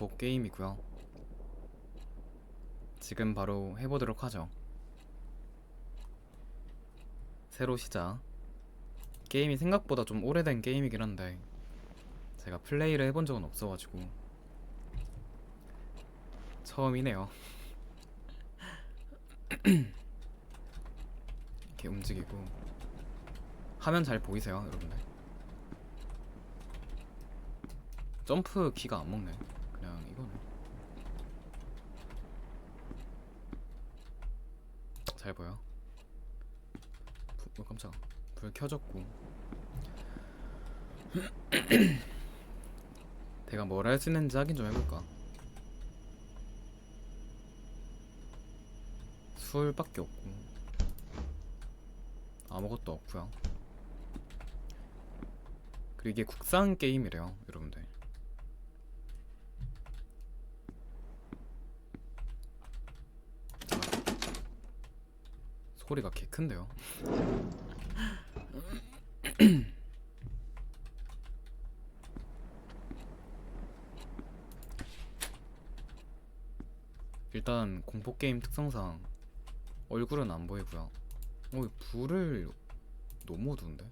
공포 게임이고요. 지금 바로 해보도록 하죠. 새로 시작. 게임이 생각보다 좀 오래된 게임이긴 한데 제가 플레이를 해본 적은 없어가지고 처음이네요. 이렇게 움직이고 화면 잘 보이세요, 여러분들? 점프 키가 안 먹네. 그냥 이거네. 잘 보여? 깜짝아. 불 켜졌고. 내가 뭘 할 수 있는지 확인 좀 해볼까? 술밖에 없고 아무것도 없고요. 그리고 이게 국산 게임이래요, 여러분들. 소리가 개 큰데요. 일단 공포게임 특성상 얼굴은 안 보이고요. 불을 너무 어두운데?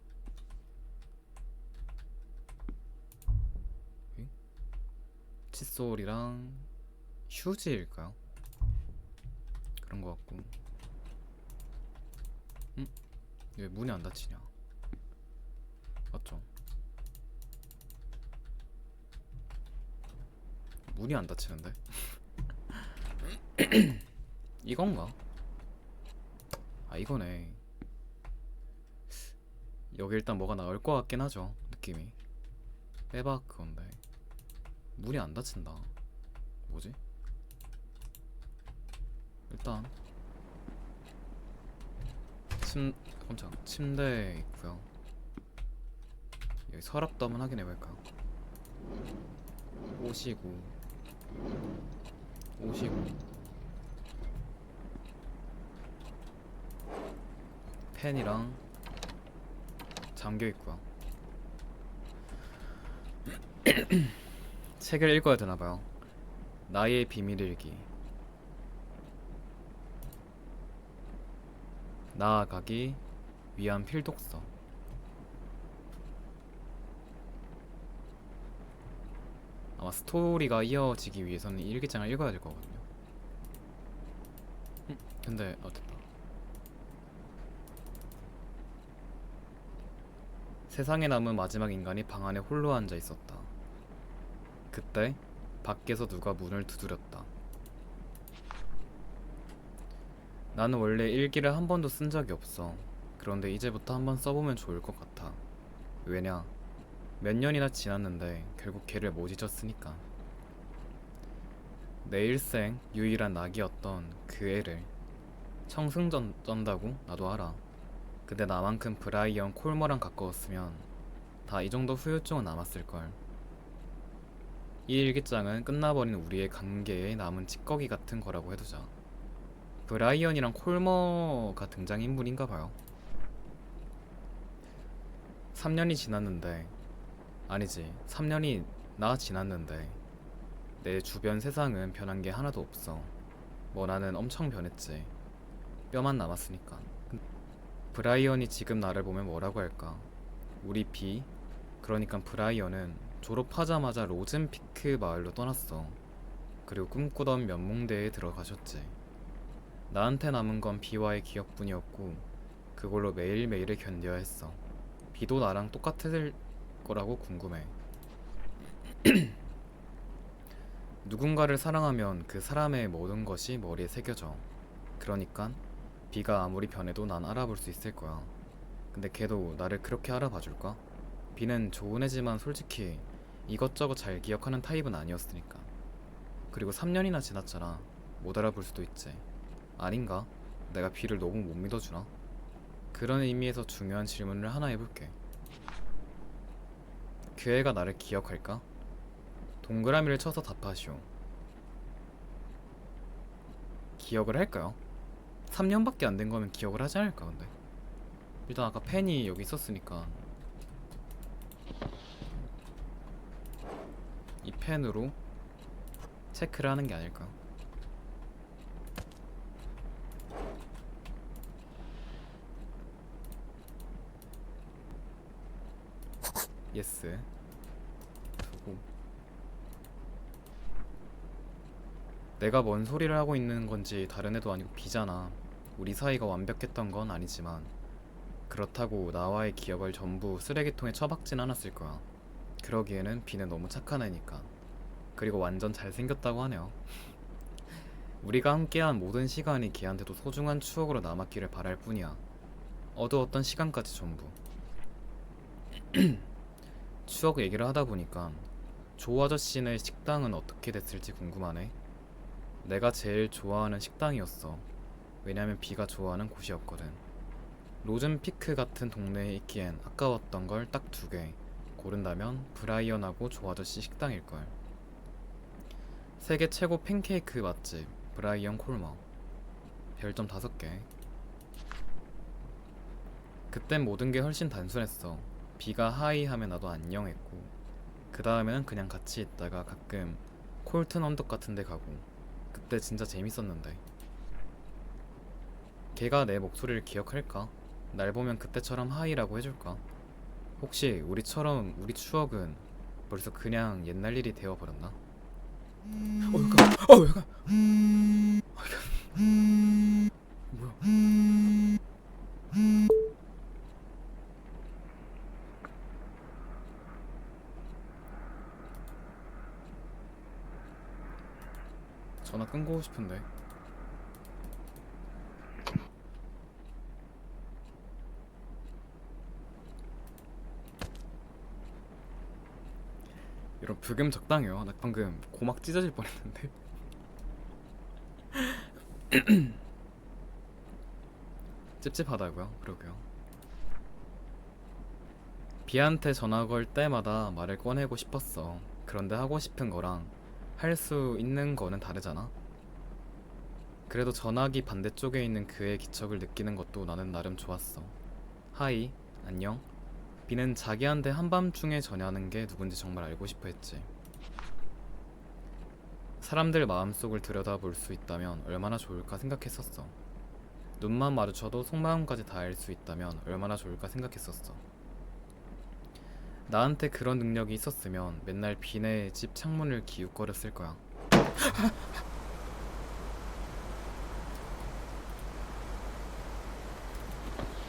칫솔이랑 휴지일까요? 그런 것 같고. 왜 문이 안 닫히냐? 맞죠? 문이 안 닫히는데? 이건가? 아, 이거네. 여기 일단 뭐가 나올 것 같긴 하죠, 느낌이. 빼박 그건데 문이 안 닫힌다. 뭐지? 일단 깜짝 침대 있고요. 여기 서랍도 한번 확인해볼까요? 오시고 펜이랑 잠겨있고요. 책을 읽어야 되나봐요. 나의 비밀일기. 나아가기 위한 필독서. 아마 스토리가 이어지기 위해서는 이 일기장을 읽어야 될 거거든요. 근데 됐다. 세상에 남은 마지막 인간이 방 안에 홀로 앉아 있었다. 그때 밖에서 누가 문을 두드렸다. 나는 원래 일기를 한 번도 쓴 적이 없어. 그런데 이제부터 한번 써보면 좋을 것 같아. 왜냐? 몇 년이나 지났는데 결국 걔를 못 잊었으니까. 내 일생 유일한 낙이었던 그 애를 청승 쩐다고 나도 알아. 근데 나만큼 브라이언 콜머랑 가까웠으면 다 이 정도 후유증은 남았을걸. 이 일기장은 끝나버린 우리의 관계에 남은 찌꺼기 같은 거라고 해두자. 브라이언이랑 콜머가 등장인물인가봐요. 3년이 지났는데, 아니지, 3년이 지났는데 내 주변 세상은 변한 게 하나도 없어. 뭐 나는 엄청 변했지. 뼈만 남았으니까. 브라이언이 지금 나를 보면 뭐라고 할까? 우리 비, 그러니까 브라이언은 졸업하자마자 로즌피크 마을로 떠났어. 그리고 꿈꾸던 면몽대에 들어가셨지. 나한테 남은 건 비와의 기억뿐이었고 그걸로 매일매일을 견뎌야 했어. 비도 나랑 똑같을 거라고 궁금해. 누군가를 사랑하면 그 사람의 모든 것이 머리에 새겨져. 그러니까 비가 아무리 변해도 난 알아볼 수 있을 거야. 근데 걔도 나를 그렇게 알아봐 줄까? 비는 좋은 애지만 솔직히 이것저것 잘 기억하는 타입은 아니었으니까. 그리고 3년이나 지났잖아. 못 알아볼 수도 있지. 아닌가? 내가 비를 너무 못 믿어주나? 그런 의미에서 중요한 질문을 하나 해볼게. 그 애가 나를 기억할까? 동그라미를 쳐서 답하시오. 기억을 할까요? 3년밖에 안 된 거면 기억을 하지 않을까 근데. 일단 아까 펜이 여기 있었으니까 이 펜으로 체크를 하는 게 아닐까. 예스 두고, 내가 뭔 소리를 하고 있는 건지 다른 애도 아니고 B잖아. 우리 사이가 완벽했던 건 아니지만 그렇다고 나와의 기억을 전부 쓰레기통에 처박진 않았을 거야. 그러기에는 B는 너무 착한 애니까. 그리고 완전 잘생겼다고 하네요. 우리가 함께한 모든 시간이 걔한테도 소중한 추억으로 남았기를 바랄 뿐이야. 어두웠던 시간까지 전부. 추억 얘기를 하다 보니까 조 아저씨네 식당은 어떻게 됐을지 궁금하네. 내가 제일 좋아하는 식당이었어. 왜냐면 B가 좋아하는 곳이었거든. 로즌피크 같은 동네에 있기엔 아까웠던 걸 딱 2개. 고른다면 브라이언하고 조 아저씨 식당일걸. 세계 최고 팬케이크 맛집 브라이언 콜머. 별점 5개. 그땐 모든 게 훨씬 단순했어. B가 하이 하면 나도 안녕 했고, 그 다음에는 그냥 같이 있다가 가끔 콜튼 언덕 같은 데 가고. 그때 진짜 재밌었는데. 걔가 내 목소리를 기억할까? 날 보면 그때처럼 하이라고 해줄까? 혹시 우리처럼 우리 추억은 벌써 그냥 옛날 일이 되어버렸나? 약간, 약간, 뭐야? 전화 끊고 싶은데. 이런 브금 적당해요. 나 방금 고막 찢어질 뻔했는데. 찝찝하다고요? 그러게요. 비한테 전화 걸 때마다 말을 꺼내고 싶었어. 그런데 하고 싶은 거랑 할 수 있는 거는 다르잖아. 그래도 전화기 반대쪽에 있는 그의 기척을 느끼는 것도 나는 나름 좋았어. 하이, 안녕. 비는 자기한테 한밤중에 전화하는 게 누군지 정말 알고 싶어 했지. 사람들 마음속을 들여다볼 수 있다면 얼마나 좋을까 생각했었어. 눈만 마주쳐도 속마음까지 다 알 수 있다면 얼마나 좋을까 생각했었어. 나한테 그런 능력이 있었으면 맨날 비네 집 창문을 기웃거렸을 거야.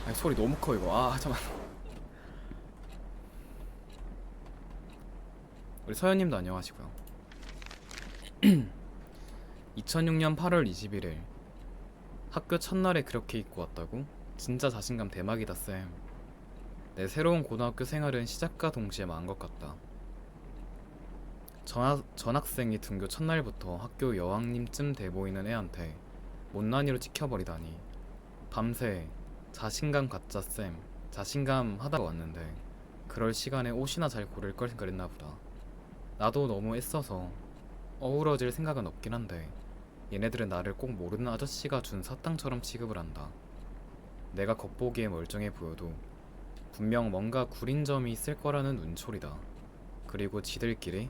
아니 소리 너무 커 이거. 아 잠깐. 우리 서현님도 안녕하시고요. 2006년 8월 21일. 학교 첫날에 그렇게 입고 왔다고? 진짜 자신감 대박이다 쌤. 내 새로운 고등학교 생활은 시작과 동시에 망한 것 같다. 전학생이 등교 첫날부터 학교 여왕님쯤 돼 보이는 애한테 못난이로 찍혀버리다니. 밤새 자신감 갖자 쌤, 자신감 하다가 왔는데 그럴 시간에 옷이나 잘 고를 걸 생각했나 보다. 나도 너무 애써서 어우러질 생각은 없긴 한데 얘네들은 나를 꼭 모르는 아저씨가 준 사탕처럼 취급을 한다. 내가 겉보기에 멀쩡해 보여도 분명 뭔가 구린 점이 있을 거라는 눈초리다. 그리고 지들끼리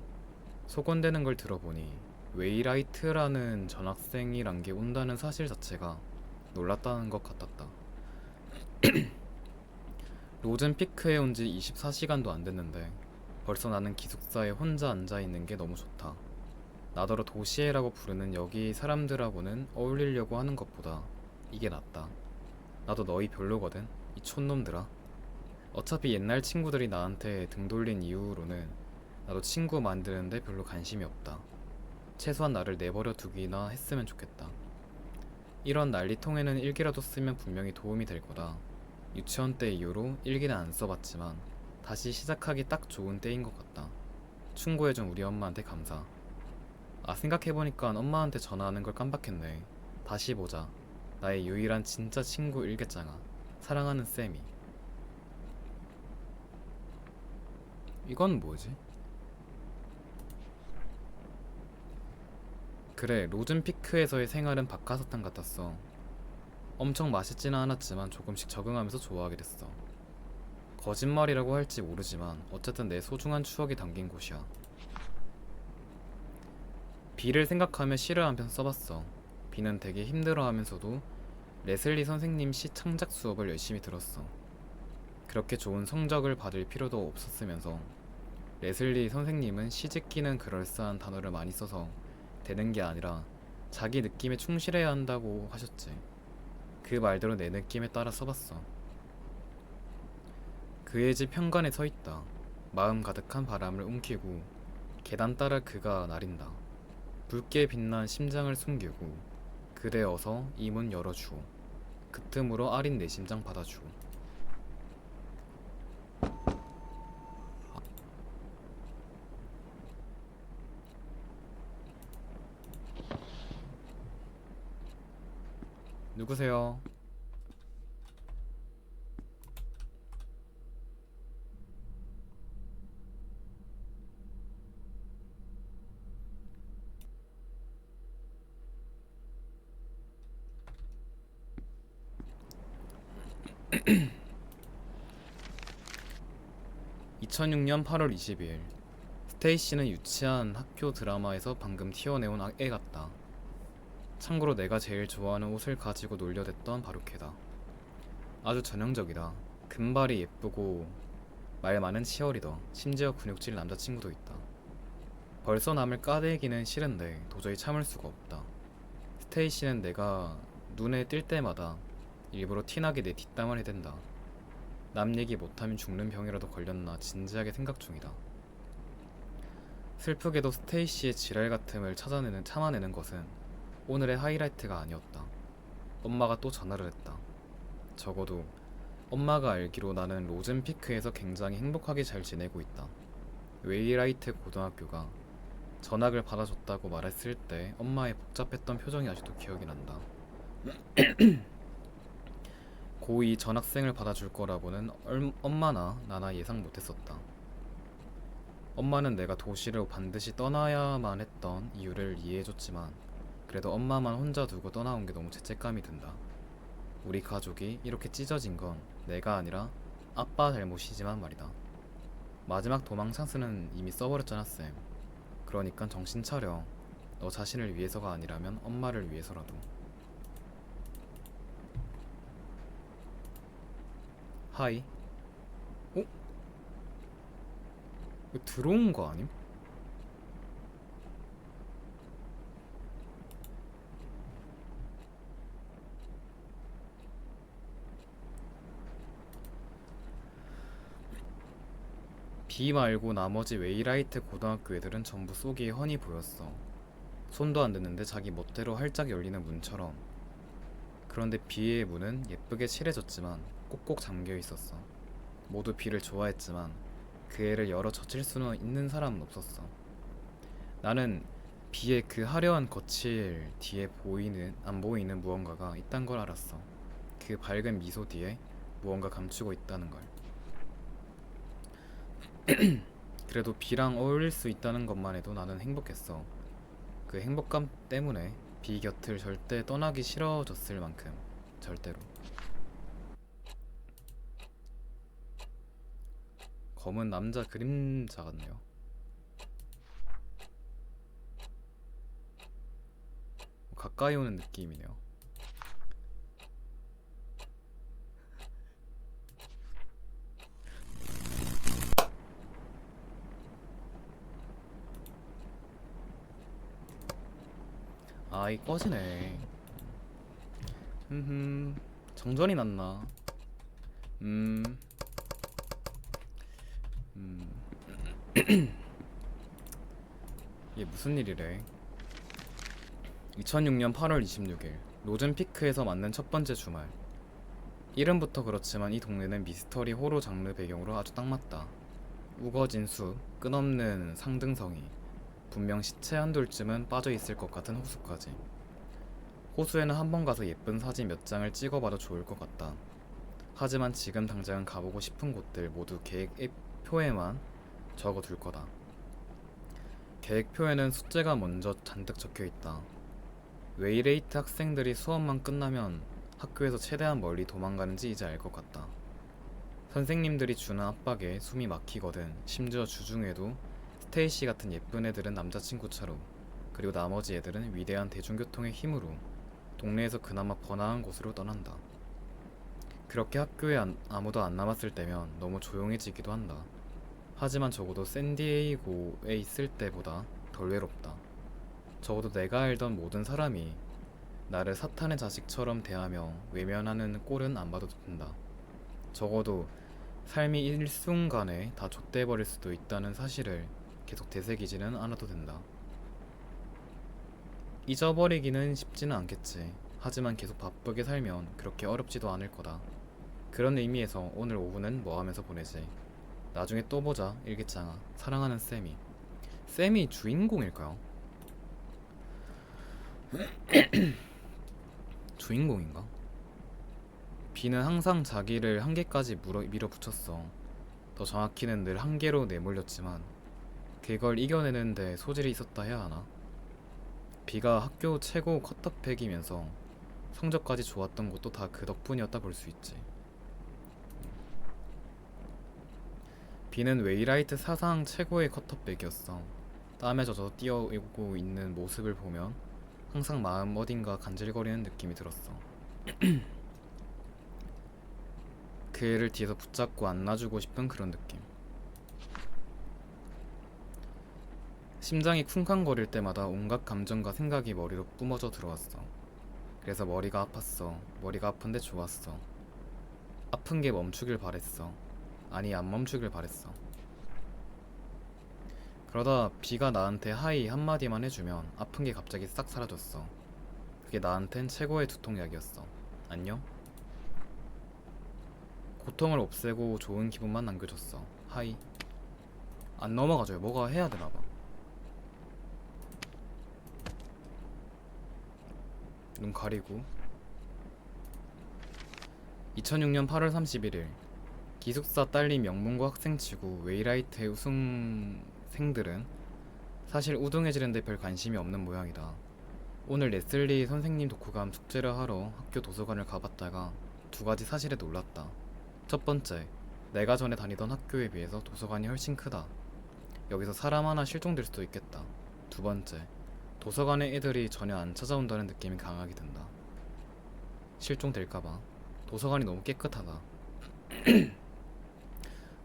소곤대는 걸 들어보니 웨이라이트라는 전학생이란 게 온다는 사실 자체가 놀랐다는 것 같았다. 로즌피크에 온 지 24시간도 안 됐는데 벌써 나는 기숙사에 혼자 앉아있는 게 너무 좋다. 나더러 도시애라고 부르는 여기 사람들하고는 어울리려고 하는 것보다 이게 낫다. 나도 너희 별로거든, 이 촌놈들아. 어차피 옛날 친구들이 나한테 등 돌린 이후로는 나도 친구 만드는데 별로 관심이 없다. 최소한 나를 내버려 두기나 했으면 좋겠다. 이런 난리통에는 일기라도 쓰면 분명히 도움이 될 거다. 유치원 때 이후로 일기는 안 써봤지만 다시 시작하기 딱 좋은 때인 것 같다. 충고해준 우리 엄마한테 감사. 아 생각해보니까 엄마한테 전화하는 걸 깜빡했네. 다시 보자. 나의 유일한 진짜 친구 일개짱아. 사랑하는 쌤이. 이건 뭐지? 그래, 로즌피크에서의 생활은 박하사탕 같았어. 엄청 맛있지는 않았지만 조금씩 적응하면서 좋아하게 됐어. 거짓말이라고 할지 모르지만 어쨌든 내 소중한 추억이 담긴 곳이야. 비를 생각하며 시를 한 편 써봤어. 비는 되게 힘들어하면서도 레슬리 선생님 시 창작 수업을 열심히 들었어. 그렇게 좋은 성적을 받을 필요도 없었으면서 레슬리 선생님은 시집기는 그럴싸한 단어를 많이 써서 되는 게 아니라 자기 느낌에 충실해야 한다고 하셨지. 그 말대로 내 느낌에 따라 써봤어. 그의 집 현관에 서 있다. 마음 가득한 바람을 움키고 계단 따라 그가 나린다. 붉게 빛난 심장을 숨기고 그대 어서 이 문 열어주오. 그 틈으로 아린 내 심장 받아주오. 누구세요? (2006년 8월 22일) 스테이시는 유치한 학교 드라마에서 방금 튀어내온 애 같다. 참고로 내가 제일 좋아하는 옷을 가지고 놀려댔던 바로 걔다. 아주 전형적이다. 금발이 예쁘고 말 많은 치어리더, 심지어 근육질 남자친구도 있다. 벌써 남을 까대기는 싫은데 도저히 참을 수가 없다. 스테이시는 내가 눈에 띌 때마다 일부러 티나게 내 뒷담을 해댄다. 남 얘기 못하면 죽는 병이라도 걸렸나 진지하게 생각 중이다. 슬프게도 스테이시의 지랄 같음을 참아내는 것은 오늘의 하이라이트가 아니었다. 엄마가 또 전화를 했다. 적어도 엄마가 알기로 나는 로즌피크에서 굉장히 행복하게 잘 지내고 있다. 웨이라이트 고등학교가 전학을 받아줬다고 말했을 때 엄마의 복잡했던 표정이 아직도 기억이 난다. 고2 전학생을 받아줄 거라고는 엄마나 나나 예상 못했었다. 엄마는 내가 도시를 반드시 떠나야만 했던 이유를 이해해줬지만 그래도 엄마만 혼자 두고 떠나온 게 너무 죄책감이 든다. 우리 가족이 이렇게 찢어진 건 내가 아니라 아빠 잘못이지만 말이다. 마지막 도망 찬스는 이미 써버렸잖아 쌤. 그러니까 정신 차려. 너 자신을 위해서가 아니라면 엄마를 위해서라도. 하이. 어? 이거 들어온 거 아님? B 말고 나머지 웨이라이트 고등학교 애들은 전부 속이 훤히 보였어. 손도 안 댔는데 자기 멋대로 활짝 열리는 문처럼. 그런데 B의 문은 예쁘게 칠해졌지만 꼭꼭 잠겨 있었어. 모두 B를 좋아했지만 그 애를 열어 젖힐 수는 있는 사람은 없었어. 나는 B의 그 화려한 거칠 뒤에 안 보이는 무언가가 있단 걸 알았어. 그 밝은 미소 뒤에 무언가 감추고 있다는 걸. 그래도 B랑 어울릴 수 있다는 것만 해도 나는 행복했어. 그 행복감 때문에 B 곁을 절대 떠나기 싫어졌을 만큼. 절대로. 검은 남자 그림자 같네요. 가까이 오는 느낌이네요. 아이 꺼지네. 정전이 났나? 음, 이게 무슨 일이래? 2006년 8월 26일 로즌피크에서 맞는 첫 번째 주말. 이름부터 그렇지만 이 동네는 미스터리 호러 장르 배경으로 아주 딱 맞다. 우거진 숲, 끝없는 상등성이, 분명 시체 한 돌쯤은 빠져있을 것 같은 호수까지. 호수에는 한 번 가서 예쁜 사진 몇 장을 찍어봐도 좋을 것 같다. 하지만 지금 당장은 가보고 싶은 곳들 모두 계획표에만 적어둘 거다. 계획표에는 숙제가 먼저 잔뜩 적혀있다. 웨이레이트 학생들이 수업만 끝나면 학교에서 최대한 멀리 도망가는지 이제 알 것 같다. 선생님들이 주는 압박에 숨이 막히거든. 심지어 주중에도 스테이시 같은 예쁜 애들은 남자친구 차로 그리고 나머지 애들은 위대한 대중교통의 힘으로 동네에서 그나마 번화한 곳으로 떠난다. 그렇게 학교에 아무도 안 남았을 때면 너무 조용해지기도 한다. 하지만 적어도 샌디에이고에 있을 때보다 덜 외롭다. 적어도 내가 알던 모든 사람이 나를 사탄의 자식처럼 대하며 외면하는 꼴은 안 봐도 된다. 적어도 삶이 일순간에 다 좆돼버릴 수도 있다는 사실을 계속 되새기지는 않아도 된다. 잊어버리기는 쉽지는 않겠지. 하지만 계속 바쁘게 살면 그렇게 어렵지도 않을 거다. 그런 의미에서 오늘 오후는 뭐 하면서 보내지? 나중에 또 보자, 일기장아. 사랑하는 쌤이. 쌤이 주인공일까요? 주인공인가? 비는 항상 자기를 한계까지 밀어붙였어. 더 정확히는 늘 한계로 내몰렸지만 그걸 이겨내는데 소질이 있었다 해야 하나? 비가 학교 최고 컷터백이면서 성적까지 좋았던 것도 다 그 덕분이었다 볼 수 있지. 비는 웨이라이트 사상 최고의 컷터백이었어. 땀에 젖어 뛰어오고 있는 모습을 보면 항상 마음 어딘가 간질거리는 느낌이 들었어. 그 애를 뒤에서 붙잡고 안아주고 싶은 그런 느낌. 심장이 쿵쾅거릴 때마다 온갖 감정과 생각이 머리로 뿜어져 들어왔어. 그래서 머리가 아팠어. 머리가 아픈데 좋았어. 아픈 게 멈추길 바랬어. 아니, 안 멈추길 바랬어. 그러다 비가 나한테 하이 한마디만 해주면 아픈 게 갑자기 싹 사라졌어. 그게 나한텐 최고의 두통약이었어. 안녕? 고통을 없애고 좋은 기분만 남겨줬어. 하이. 안 넘어가줘요. 뭐가 해야 되나봐. 눈 가리고. 2006년 8월 31일 기숙사 딸린 명문고 학생치고 웨이라이트의 우승생들은 사실 우등해지는데 별 관심이 없는 모양이다. 오늘 레슬리 선생님 독후감 숙제를 하러 학교 도서관을 가봤다가 두 가지 사실에 놀랐다. 첫 번째, 내가 전에 다니던 학교에 비해서 도서관이 훨씬 크다. 여기서 사람 하나 실종될 수도 있겠다. 두 번째, 도서관에 애들이 전혀 안 찾아온다는 느낌이 강하게 든다. 실종될까봐. 도서관이 너무 깨끗하다.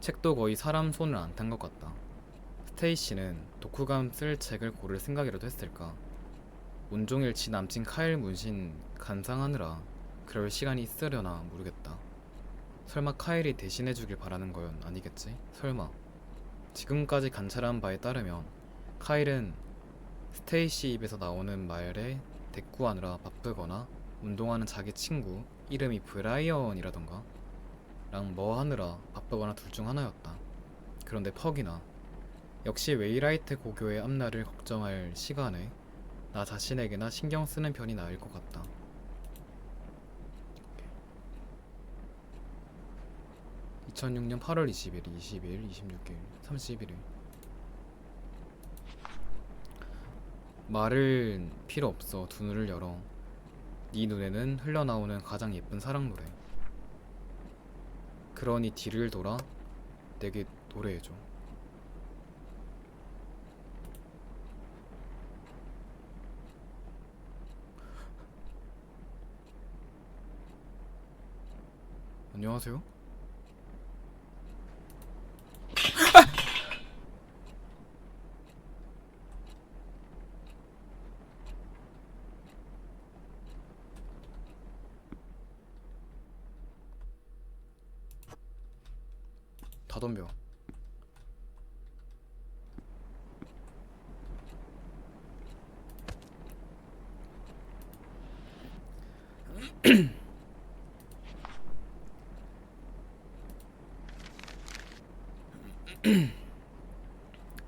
책도 거의 사람 손을 안 탄 것 같다. 스테이시는 독후감 쓸 책을 고를 생각이라도 했을까? 온종일 지 남친 카일 문신 감상하느라 그럴 시간이 있으려나 모르겠다. 설마 카일이 대신해주길 바라는 건 아니겠지? 설마. 지금까지 관찰한 바에 따르면 카일은 스테이시 입에서 나오는 말에 대꾸하느라 바쁘거나 운동하는 자기 친구 이름이 브라이언이라던가 랑 뭐 하느라 바쁘거나 둘 중 하나였다. 그런데 퍽이나 역시 웨이라이트 고교의 앞날을 걱정할 시간에 나 자신에게나 신경 쓰는 편이 나을 것 같다. 2006년 8월 20일, 20일, 26일, 31일. 말은 필요 없어. 두 눈을 열어. 네 눈에는 흘러나오는 가장 예쁜 사랑 노래. 그러니 뒤를 돌아 내게 노래해줘. 안녕하세요? 다 덤벼.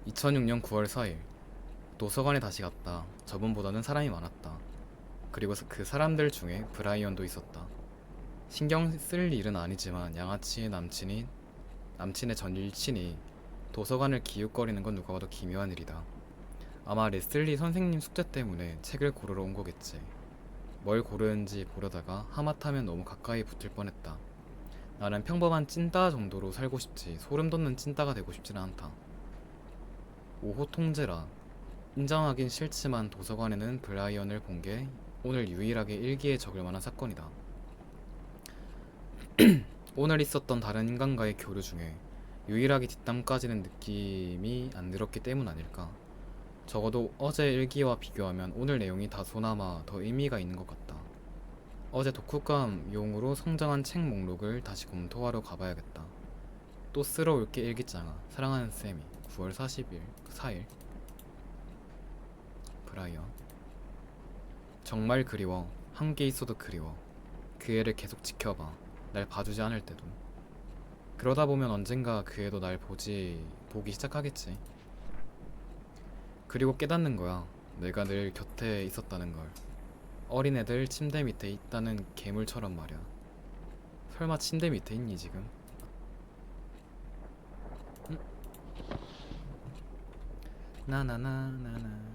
(2006년 9월 4일) 도서관에 다시 갔다. 저번보다는 사람이 많았다. 그리고 그 사람들 중에 브라이언도 있었다. 신경 쓸 일은 아니지만 양아치의 남친의 전 일친이 도서관을 기웃거리는 건 누가 봐도 기묘한 일이다. 아마 레슬리 선생님 숙제 때문에 책을 고르러 온 거겠지. 뭘 고르는지 보려다가 하마터면 너무 가까이 붙을 뻔했다. 나는 평범한 찐따 정도로 살고 싶지 소름 돋는 찐따가 되고 싶지는 않다. 5호 통제라. 인정하긴 싫지만 도서관에는 브라이언을 본 게 오늘 유일하게 일기에 적을 만한 사건이다. 오늘 있었던 다른 인간과의 교류 중에 유일하게 뒷담 까지는 느낌이 안 들었기 때문 아닐까. 적어도 어제 일기와 비교하면 오늘 내용이 다소나마 더 의미가 있는 것 같다. 어제 독후감용으로 성장한 책 목록을 다시 검토하러 가봐야겠다. 또 쓸어올게 일기장아. 사랑하는 쌤이 9월 40일 4일 브라이언. 정말 그리워. 함께 있어도 그리워. 그 애를 계속 지켜봐. 날 봐주지 않을 때도. 그러다 보면 언젠가 그 애도 날 보기 시작하겠지. 그리고 깨닫는 거야. 내가 늘 곁에 있었다는 걸. 어린애들 침대 밑에 있다는 괴물처럼 말이야. 설마 침대 밑에 있니 지금? 응? 나나나나나.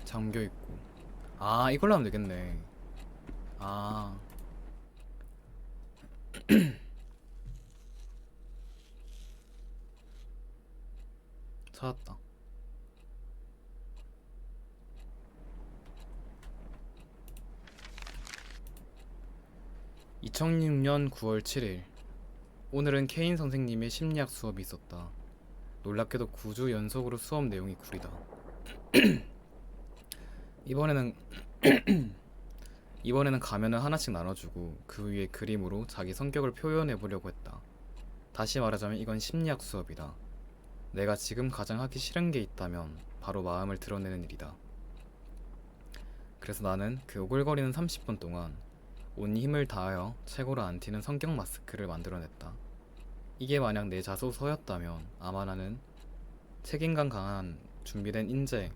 잠겨있고. 아, 이걸로 하면 되겠네. 아, 찾았다. 2006년 9월 7일. 오늘은 케인 선생님의 심리학 수업이 있었다. 놀랍게도 9주 연속으로 수업 내용이 구리다. 이번에는 이번에는 가면을 하나씩 나눠주고 그 위에 그림으로 자기 성격을 표현해보려고 했다. 다시 말하자면 이건 심리학 수업이다. 내가 지금 가장 하기 싫은 게 있다면 바로 마음을 드러내는 일이다. 그래서 나는 그 오글거리는 30분 동안 온 힘을 다하여 최고로 안 튀는 성격 마스크를 만들어냈다. 이게 만약 내 자소서였다면 아마 나는 책임감 강한 준비된 인재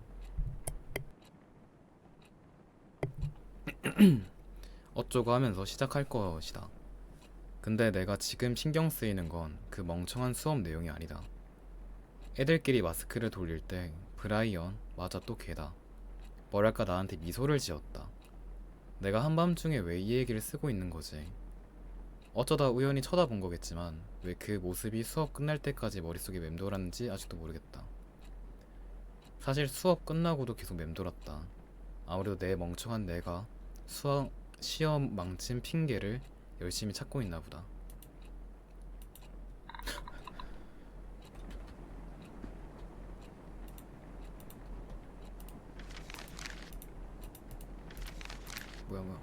어쩌고 하면서 시작할 것이다. 근데 내가 지금 신경 쓰이는 건 그 멍청한 수업 내용이 아니다. 애들끼리 마스크를 돌릴 때 브라이언, 맞아 또 걔다. 뭐랄까 나한테 미소를 지었다. 내가 한밤중에 왜 이 얘기를 쓰고 있는 거지? 어쩌다 우연히 쳐다본 거겠지만 왜 그 모습이 수업 끝날 때까지 머릿속에 맴돌았는지 아직도 모르겠다. 사실 수업 끝나고도 계속 맴돌았다. 아무래도 내 멍청한 내가 시험 망친 핑계를 열심히 찾고 있나 보다. 뭐야.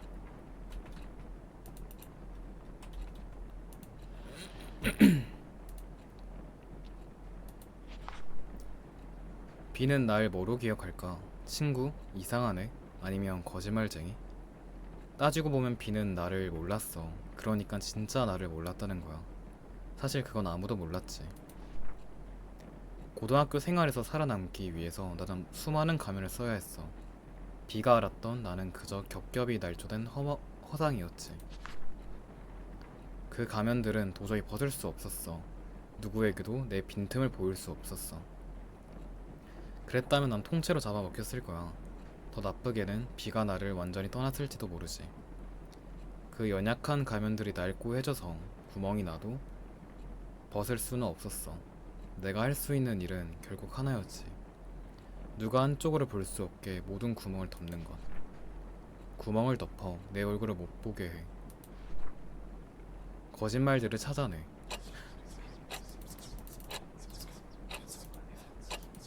비는 날 뭐로 기억할까? 친구? 이상한 애? 아니면 거짓말쟁이? 따지고 보면 비는 나를 몰랐어. 그러니까 진짜 나를 몰랐다는 거야. 사실 그건 아무도 몰랐지. 고등학교 생활에서 살아남기 위해서 나는 수많은 가면을 써야 했어. 비가 알았던 나는 그저 겹겹이 날조된 허상이었지. 그 가면들은 도저히 벗을 수 없었어. 누구에게도 내 빈틈을 보일 수 없었어. 그랬다면 난 통째로 잡아먹혔을 거야. 더 나쁘게는 비가 나를 완전히 떠났을지도 모르지. 그 연약한 가면들이 낡고 해져서 구멍이 나도 벗을 수는 없었어. 내가 할 수 있는 일은 결국 하나였지. 누가 한쪽으로 볼 수 없게 모든 구멍을 덮는 것. 구멍을 덮어 내 얼굴을 못 보게 해. 거짓말들을 찾아내.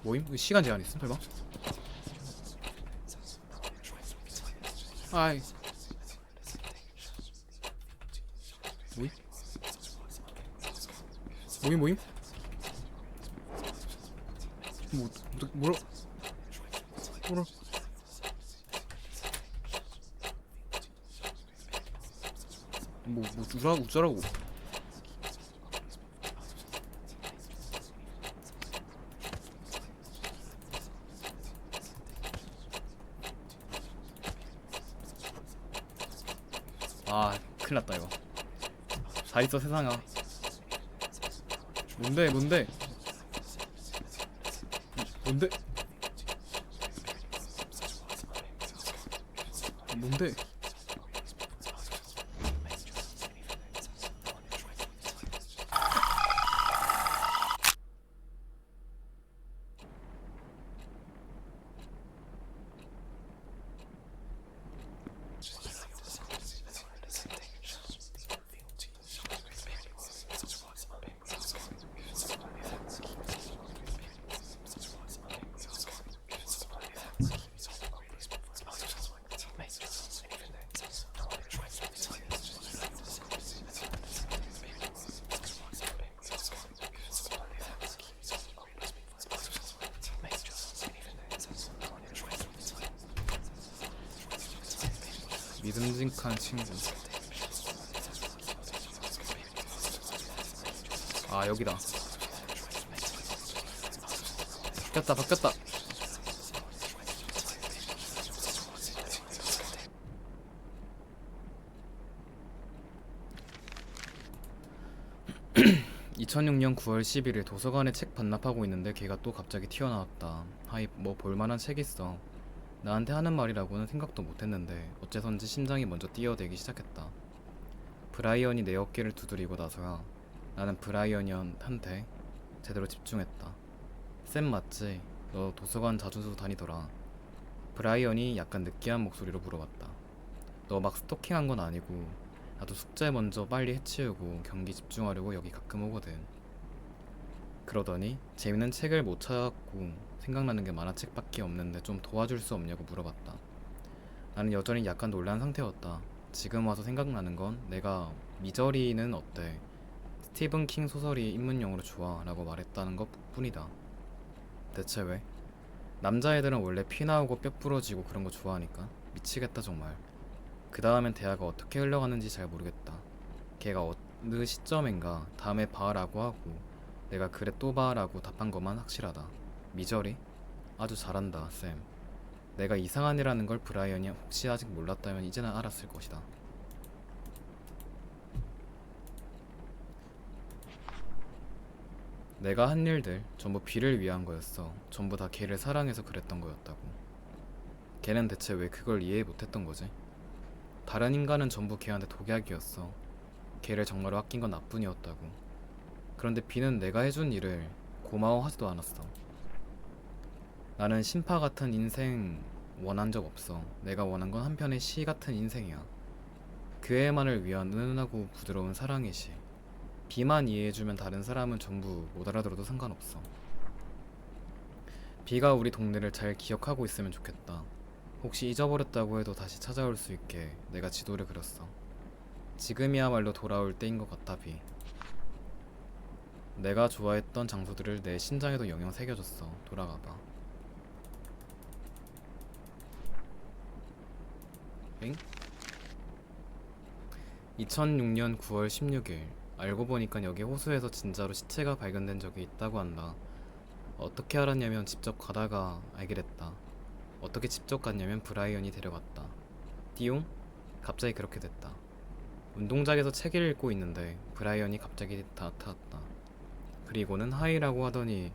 모임? 시간 제한 있음? 설마? 아이 모임? 뭐라 어쩌라고. 아 큰일났다 이거. 다 있어 세상아. 뭔데? 뭔데? 믿음직한 친구. 아, 여기다. 바뀌었다. 2006년 9월 11일 도서관에 책 반납하고 있는데 걔가 또 갑자기 튀어나왔다. 하이, 뭐 볼만한 책 있어. 나한테 하는 말이라고는 생각도 못했는데 어째선지 심장이 먼저 뛰어대기 시작했다. 브라이언이 내 어깨를 두드리고 나서야 나는 브라이언한테 제대로 집중했다. 쌤 맞지? 너 도서관 자주 다니더라. 브라이언이 약간 느끼한 목소리로 물어봤다. 너 막 스토킹한 건 아니고 나도 숙제 먼저 빨리 해치우고 경기 집중하려고 여기 가끔 오거든. 그러더니 재밌는 책을 못 찾았고 생각나는 게 만화책밖에 없는데 좀 도와줄 수 없냐고 물어봤다. 나는 여전히 약간 놀란 상태였다. 지금 와서 생각나는 건 내가 미저리는 어때? 스티븐 킹 소설이 입문용으로 좋아 라고 말했다는 것 뿐이다. 대체 왜? 남자애들은 원래 피 나오고 뼈 부러지고 그런 거 좋아하니까. 미치겠다 정말. 그 다음엔 대화가 어떻게 흘러가는지 잘 모르겠다. 걔가 어느 시점인가 다음에 봐라고 하고 내가 그래 또 봐라고 답한 것만 확실하다. 미저리? 아주 잘한다 쌤. 내가 이상한 애라는 걸 브라이언이 혹시 아직 몰랐다면 이제는 알았을 것이다. 내가 한 일들 전부 비를 위한 거였어. 전부 다 걔를 사랑해서 그랬던 거였다고. 걔는 대체 왜 그걸 이해 못했던 거지? 다른 인간은 전부 걔한테 독약이었어. 걔를 정말로 아낀 건 나뿐이었다고. 그런데 비는 내가 해준 일을 고마워하지도 않았어. 나는 신파 같은 인생 원한 적 없어. 내가 원한 건 한편의 시 같은 인생이야. 그 애만을 위한 은은하고 부드러운 사랑의 시. 비만 이해해주면 다른 사람은 전부 못 알아들어도 상관없어. 비가 우리 동네를 잘 기억하고 있으면 좋겠다. 혹시 잊어버렸다고 해도 다시 찾아올 수 있게 내가 지도를 그렸어. 지금이야말로 돌아올 때인 것 같아 비. 내가 좋아했던 장소들을 내 심장에도 영영 새겨줬어. 돌아가봐. 엥? 2006년 9월 16일. 알고 보니까 여기 호수에서 진짜로 시체가 발견된 적이 있다고 한다. 어떻게 알았냐면 직접 가다가 알게 됐다. 어떻게 직접 갔냐면 브라이언이 데려갔다. 띠용? 갑자기 그렇게 됐다. 운동장에서 책을 읽고 있는데 브라이언이 갑자기 나타났다. 그리고는 하이라고 하더니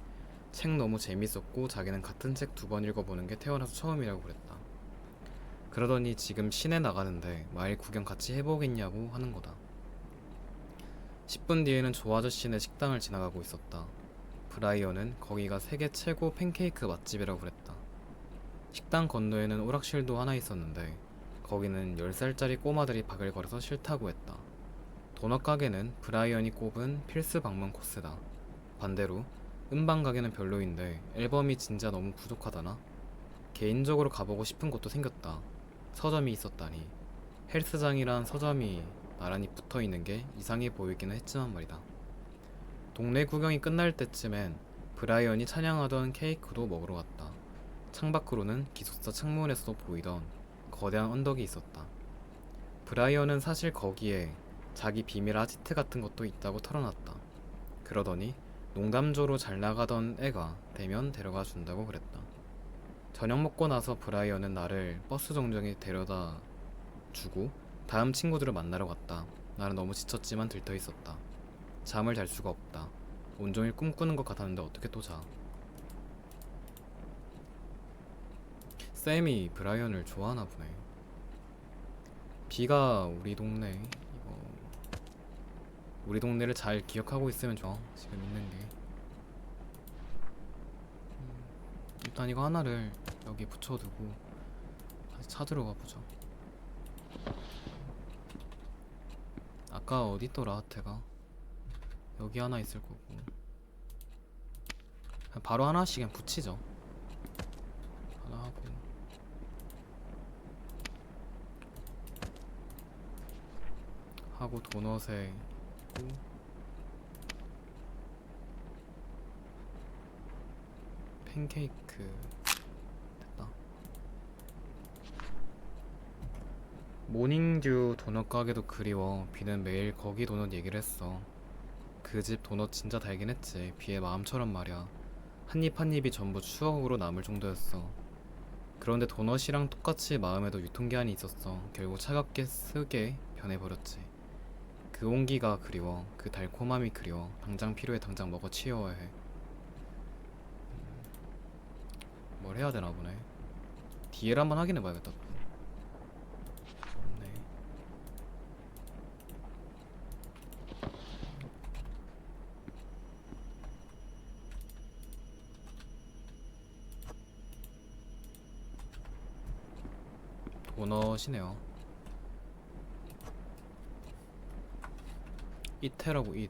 책 너무 재밌었고 자기는 같은 책 2번 읽어보는 게 태어나서 처음이라고 그랬다. 그러더니 지금 시내 나가는데 마을 구경 같이 해보겠냐고 하는 거다. 10분 뒤에는 조 아저씨네 식당을 지나가고 있었다. 브라이언은 거기가 세계 최고 팬케이크 맛집이라고 그랬다. 식당 건너에는 오락실도 하나 있었는데 거기는 10살짜리 꼬마들이 바글거려서 싫다고 했다. 도넛 가게는 브라이언이 꼽은 필수 방문 코스다. 반대로 음반 가게는 별로인데 앨범이 진짜 너무 부족하다나? 개인적으로 가보고 싶은 곳도 생겼다. 서점이 있었다니. 헬스장이란 서점이 나란히 붙어있는 게 이상해 보이기는 했지만 말이다. 동네 구경이 끝날 때쯤엔 브라이언이 찬양하던 케이크도 먹으러 갔다. 창밖으로는 기숙사 창문에서도 보이던 거대한 언덕이 있었다. 브라이언은 사실 거기에 자기 비밀 아지트 같은 것도 있다고 털어놨다. 그러더니 농담조로 잘 나가던 애가 되면 데려가 준다고 그랬다. 저녁 먹고 나서 브라이언은 나를 버스 정류장에 데려다 주고 다음 친구들을 만나러 갔다. 나는 너무 지쳤지만 들떠 있었다. 잠을 잘 수가 없다. 온종일 꿈꾸는 것 같았는데 어떻게 또 자. 샘이 브라이언을 좋아하나 보네. B가 우리 동네 이거 우리 동네를 잘 기억하고 있으면 좋아. 지금 있는 게 일단 이거 하나를 여기 붙여두고 다시 찾으러 가보자. 아까 어디 있더라 하트가. 여기 하나 있을 거고. 그냥 바로 하나씩 그냥 붙이죠. 하나 하고 도넛에 있고 팬케이크 됐다. 모닝듀 도넛 가게도 그리워. 비는 매일 거기 도넛 얘기를 했어. 그 집 도넛 진짜 달긴 했지. 비의 마음처럼 말이야. 한 입 한 입이 전부 추억으로 남을 정도였어. 그런데 도넛이랑 똑같이 마음에도 유통기한이 있었어. 결국 차갑게 쓰게 변해버렸지. 그 온기가 그리워. 그 달콤함이 그리워. 당장 필요해. 당장 먹어 치워야 해. 뭘 해야 되나 보네. DL 한번 확인해 봐야겠다. 네. 도넛이네요. 이태라고 잇.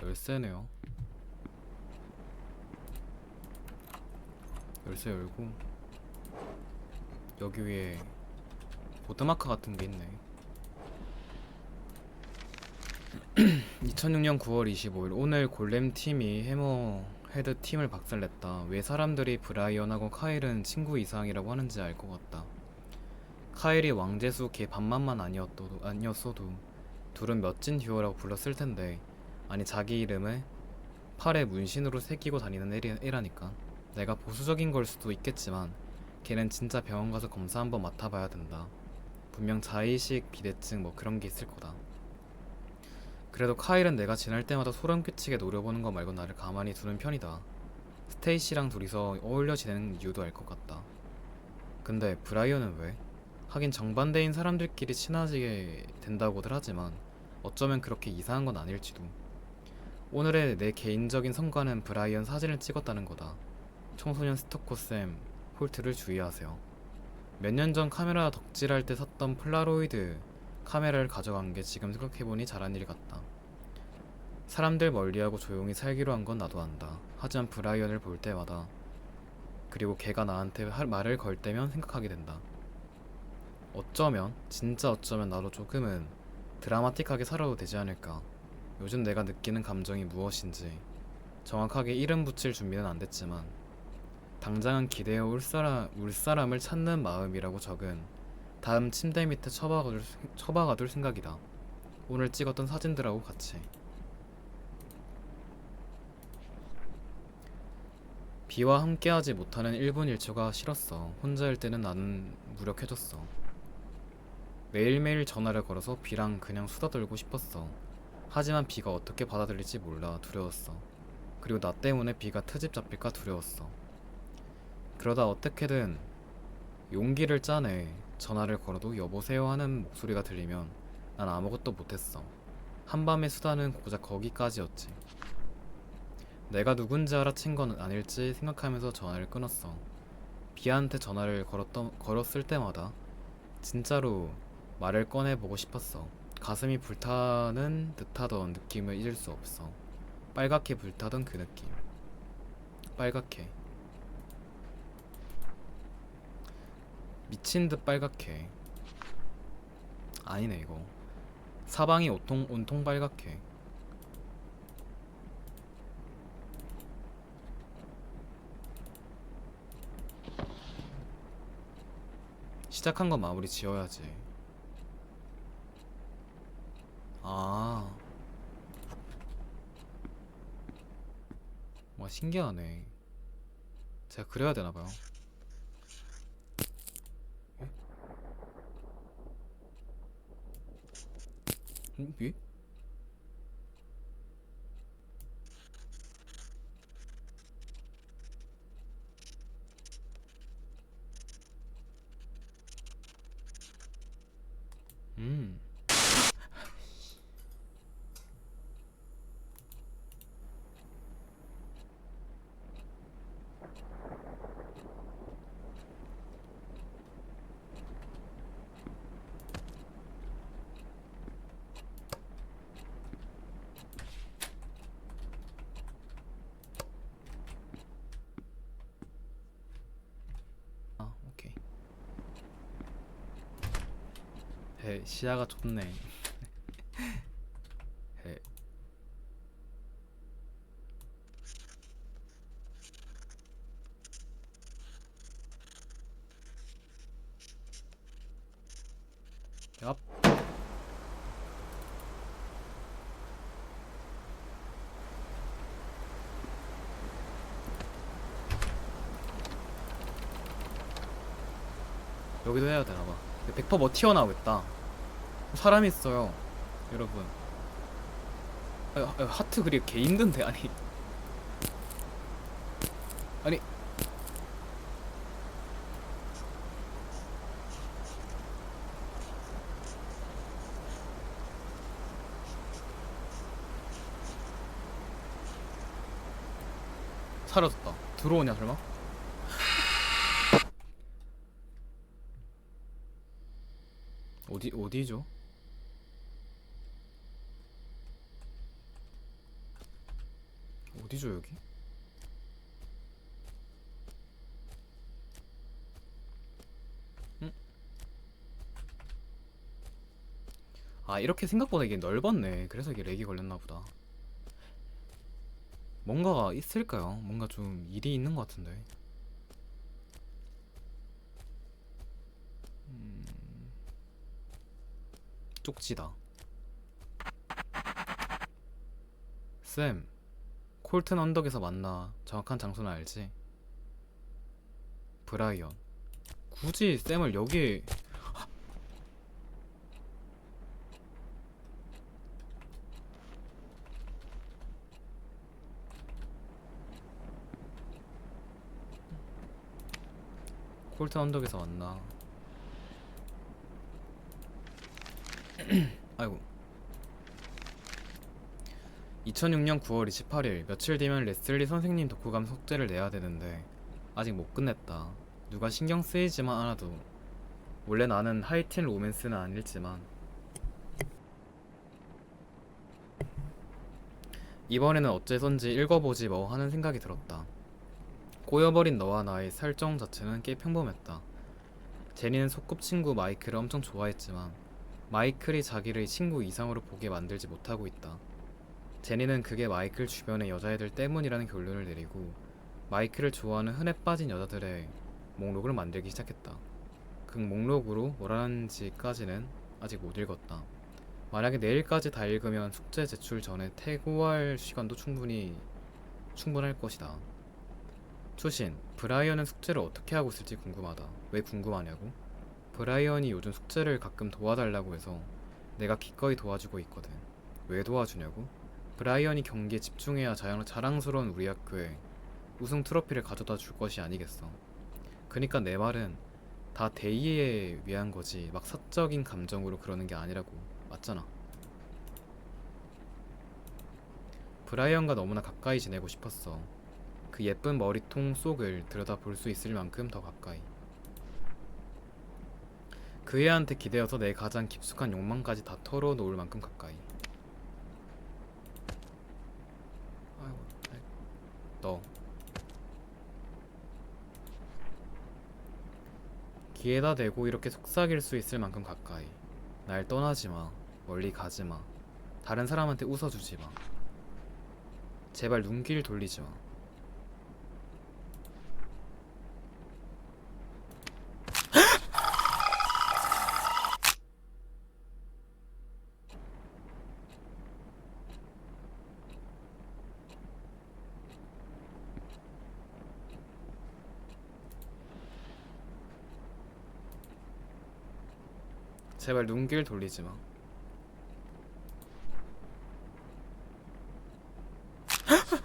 열쇠네요. 열쇠 열고 여기 위에 보드마크 같은 게 있네. 2006년 9월 25일 오늘 골렘 팀이 해머 헤드 팀을 박살냈다. 왜 사람들이 브라이언하고 카일은 친구 이상이라고 하는지 알 것 같다. 카일이 왕재수 걔 반만만 아니었어도 둘은 멋진 듀오라고 불렀을 텐데. 아니 자기 이름을 팔에 문신으로 새기고 다니는 애라니까. 내가 보수적인 걸 수도 있겠지만 걔는 진짜 병원 가서 검사 한번 맡아봐야 된다. 분명 자의식 비대증 뭐 그런 게 있을 거다. 그래도 카일은 내가 지날 때마다 소름 끼치게 노려보는 거 말고 나를 가만히 두는 편이다. 스테이시랑 둘이서 어울려 지내는 이유도 알 것 같다. 근데 브라이언은 왜? 하긴 정반대인 사람들끼리 친해지게 된다고들 하지만 어쩌면 그렇게 이상한 건 아닐지도. 오늘의 내 개인적인 성과는 브라이언 사진을 찍었다는 거다. 청소년 스토커쌤, 홀트를 주의하세요. 몇 년 전 카메라 덕질할 때 샀던 폴라로이드 카메라를 가져간 게 지금 생각해보니 잘한 일 같다. 사람들 멀리하고 조용히 살기로 한 건 나도 안다. 하지만 브라이언을 볼 때마다 그리고 걔가 나한테 말을 걸 때면 생각하게 된다. 어쩌면 진짜 어쩌면 나도 조금은 드라마틱하게 살아도 되지 않을까. 요즘 내가 느끼는 감정이 무엇인지 정확하게 이름 붙일 준비는 안 됐지만 당장은 기대어 올 사람을 찾는 마음이라고 적은 다음 침대 밑에 처박아둘 생각이다. 오늘 찍었던 사진들하고 같이. 비와 함께하지 못하는 1분 1초가 싫었어. 혼자일 때는 나는 무력해졌어. 매일매일 전화를 걸어서 비랑 그냥 수다 떨고 싶었어. 하지만 비가 어떻게 받아들일지 몰라 두려웠어. 그리고 나 때문에 비가 트집 잡힐까 두려웠어. 그러다 어떻게든 용기를 짜내. 전화를 걸어도 여보세요 하는 목소리가 들리면 난 아무것도 못했어. 한밤의 수다는 고작 거기까지였지. 내가 누군지 알아챈 건 아닐지 생각하면서 전화를 끊었어. 비한테 전화를 걸었을 때마다 진짜로 말을 꺼내보고 싶었어. 가슴이 불타는 듯하던 느낌을 잊을 수 없어. 빨갛게 불타던 그 느낌. 빨갛게. 미친 듯 빨갛게. 아니네 이거. 사방이 온통 빨갛게. 시작한 건 마무리 지어야지. 아, 와 신기하네. 제가 그래야 되나봐요. 위? 음. 아, 오케이. 해, 시야가 좋네. 해. 얍. 여기도 해야 되나봐. 100% 뭐 튀어나오겠다. 사람이 있어요, 여러분. 하트 그리기 개 힘든데. 아니, 아니, 사라졌다. 들어오냐 설마? 어디죠? 어디죠 여기? 응? 아, 이렇게 생각보다 이게 넓었네. 그래서 이게 렉이 걸렸나 보다. 뭔가가 있을까요? 뭔가 좀 일이 있는 것 같은데. 음, 쪽지다. 쌤, 콜튼 언덕에서 만나. 정확한 장소는 알지? 브라이언. 굳이 쌤을 여기. 콜튼 언덕에서 만나. 아이고. 2006년 9월 28일, 며칠 뒤면 레슬리 선생님 독후감 속죄를 내야 되는데 아직 못 끝냈다. 누가 신경 쓰이지만 않아도. 원래 나는 하이틴 로맨스는 안 읽지만 이번에는 어째선지 읽어보지 뭐 하는 생각이 들었다. 꼬여버린 너와 나의 설정 자체는 꽤 평범했다. 제니는 소꿉친구 마이클을 엄청 좋아했지만 마이클이 자기를 친구 이상으로 보게 만들지 못하고 있다. 제니는 그게 마이클 주변의 여자애들 때문이라는 결론을 내리고 마이클을 좋아하는 흔해 빠진 여자들의 목록을 만들기 시작했다. 그 목록으로 뭘 하는지까지는 아직 못 읽었다. 만약에 내일까지 다 읽으면 숙제 제출 전에 퇴고할 시간도 충분할 것이다. 초신, 브라이언은 숙제를 어떻게 하고 있을지 궁금하다. 왜 궁금하냐고? 브라이언이 요즘 숙제를 가끔 도와달라고 해서 내가 기꺼이 도와주고 있거든. 왜 도와주냐고? 브라이언이 경기에 집중해야 자랑스러운 우리 학교에 우승 트로피를 가져다 줄 것이 아니겠어. 그니까 내 말은 다 대의에 위한 거지 막 사적인 감정으로 그러는 게 아니라고. 맞잖아. 브라이언과 너무나 가까이 지내고 싶었어. 그 예쁜 머리통 속을 들여다볼 수 있을 만큼 더 가까이. 그 애한테 기대어서 내 가장 깊숙한 욕망까지 다 털어놓을 만큼 가까이. 아이고, 너 귀에다 대고 이렇게 속삭일 수 있을 만큼 가까이. 날 떠나지 마. 멀리 가지 마. 다른 사람한테 웃어주지 마. 제발 눈길 돌리지 마. 제발 눈길 돌리지 마.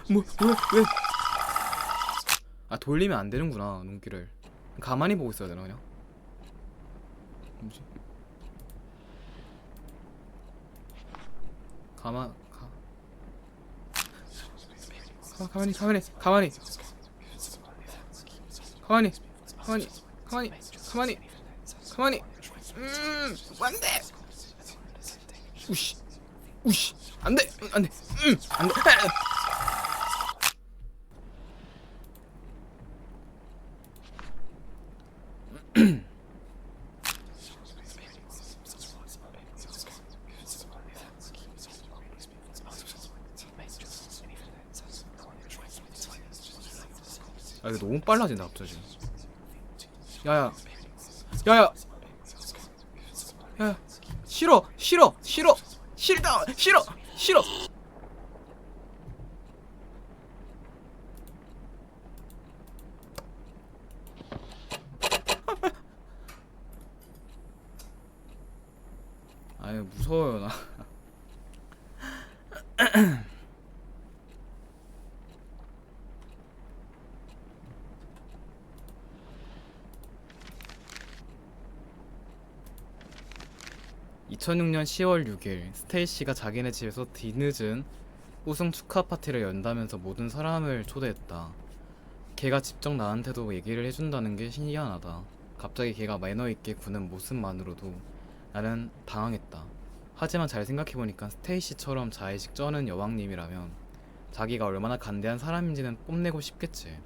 왜? 아, 돌리면 안 되는구나, 눈길을. 가만히 보고 있어야 되나, 그냥? 뭐지? 가만, 가만히. 안 돼! 우씨, 안 돼! 안 돼! 안 돼! 아, 이거 너무 빨라진다, 갑자기. 야야, 야야, 야야. 싫어! 아유, 무서워요, 나. 2006년 10월 6일 스테이시가 자기네 집에서 뒤늦은 우승 축하 파티를 연다면서 모든 사람을 초대했다. 걔가 직접 나한테도 얘기를 해준다는 게 신기하다. 갑자기 걔가 매너 있게 구는 모습만으로도 나는 당황했다. 하지만 잘 생각해보니까 스테이시처럼 자의식 쩌는 여왕님이라면 자기가 얼마나 간대한 사람인지는 뽐내고 싶겠지.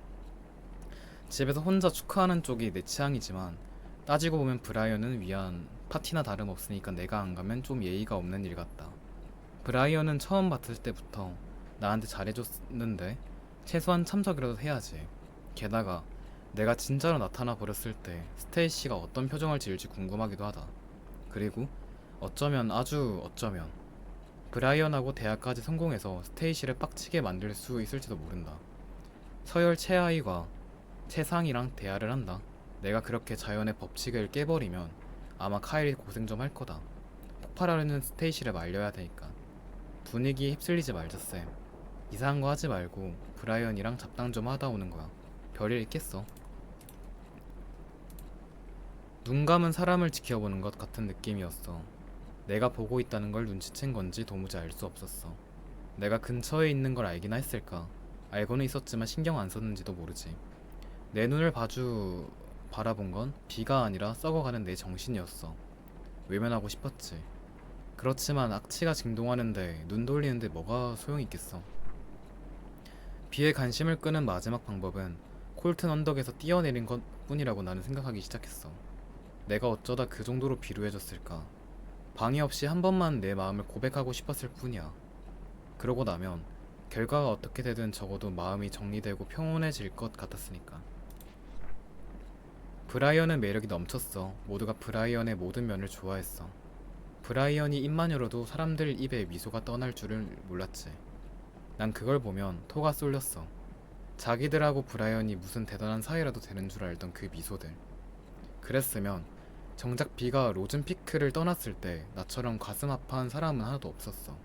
집에서 혼자 축하하는 쪽이 내 취향이지만 따지고 보면 브라이언은 위한 파티나 다름없으니까 내가 안 가면 좀 예의가 없는 일 같다. 브라이언은 처음 봤을 때부터 나한테 잘해줬는데 최소한 참석이라도 해야지. 게다가 내가 진짜로 나타나 버렸을 때 스테이시가 어떤 표정을 지을지 궁금하기도 하다. 그리고 아주 어쩌면 브라이언하고 대화까지 성공해서 스테이시를 빡치게 만들 수 있을지도 모른다. 서열 최하위가 최상이랑 대화를 한다. 내가 그렇게 자연의 법칙을 깨버리면 아마 카일이 고생 좀 할 거다. 폭발하려는 스테이시를 말려야 되니까. 분위기에 휩쓸리지 말자 쌤. 이상한 거 하지 말고 브라이언이랑 잡담 좀 하다 오는 거야. 별일 있겠어. 눈 감은 사람을 지켜보는 것 같은 느낌이었어. 내가 보고 있다는 걸 눈치챈 건지 도무지 알 수 없었어. 내가 근처에 있는 걸 알기나 했을까? 알고는 있었지만 신경 안 썼는지도 모르지. 내 눈을 바라본 건 비가 아니라 썩어가는 내 정신이었어. 외면하고 싶었지. 그렇지만 악취가 진동하는데 눈 돌리는데 뭐가 소용이 있겠어. 비에 관심을 끄는 마지막 방법은 콜튼 언덕에서 뛰어내린 것 뿐이라고 나는 생각하기 시작했어. 내가 어쩌다 그 정도로 비루해졌을까. 방해 없이 한 번만 내 마음을 고백하고 싶었을 뿐이야. 그러고 나면 결과가 어떻게 되든 적어도 마음이 정리되고 평온해질 것 같았으니까. 브라이언은 매력이 넘쳤어. 모두가 브라이언의 모든 면을 좋아했어. 브라이언이 입만 열어도 사람들 입에 미소가 떠날 줄을 몰랐지. 난 그걸 보면 토가 쏠렸어. 자기들하고 브라이언이 무슨 대단한 사이라도 되는 줄 알던 그 미소들. 그랬으면 정작 비가 로즌피크를 떠났을 때 나처럼 가슴 아파한 사람은 하나도 없었어.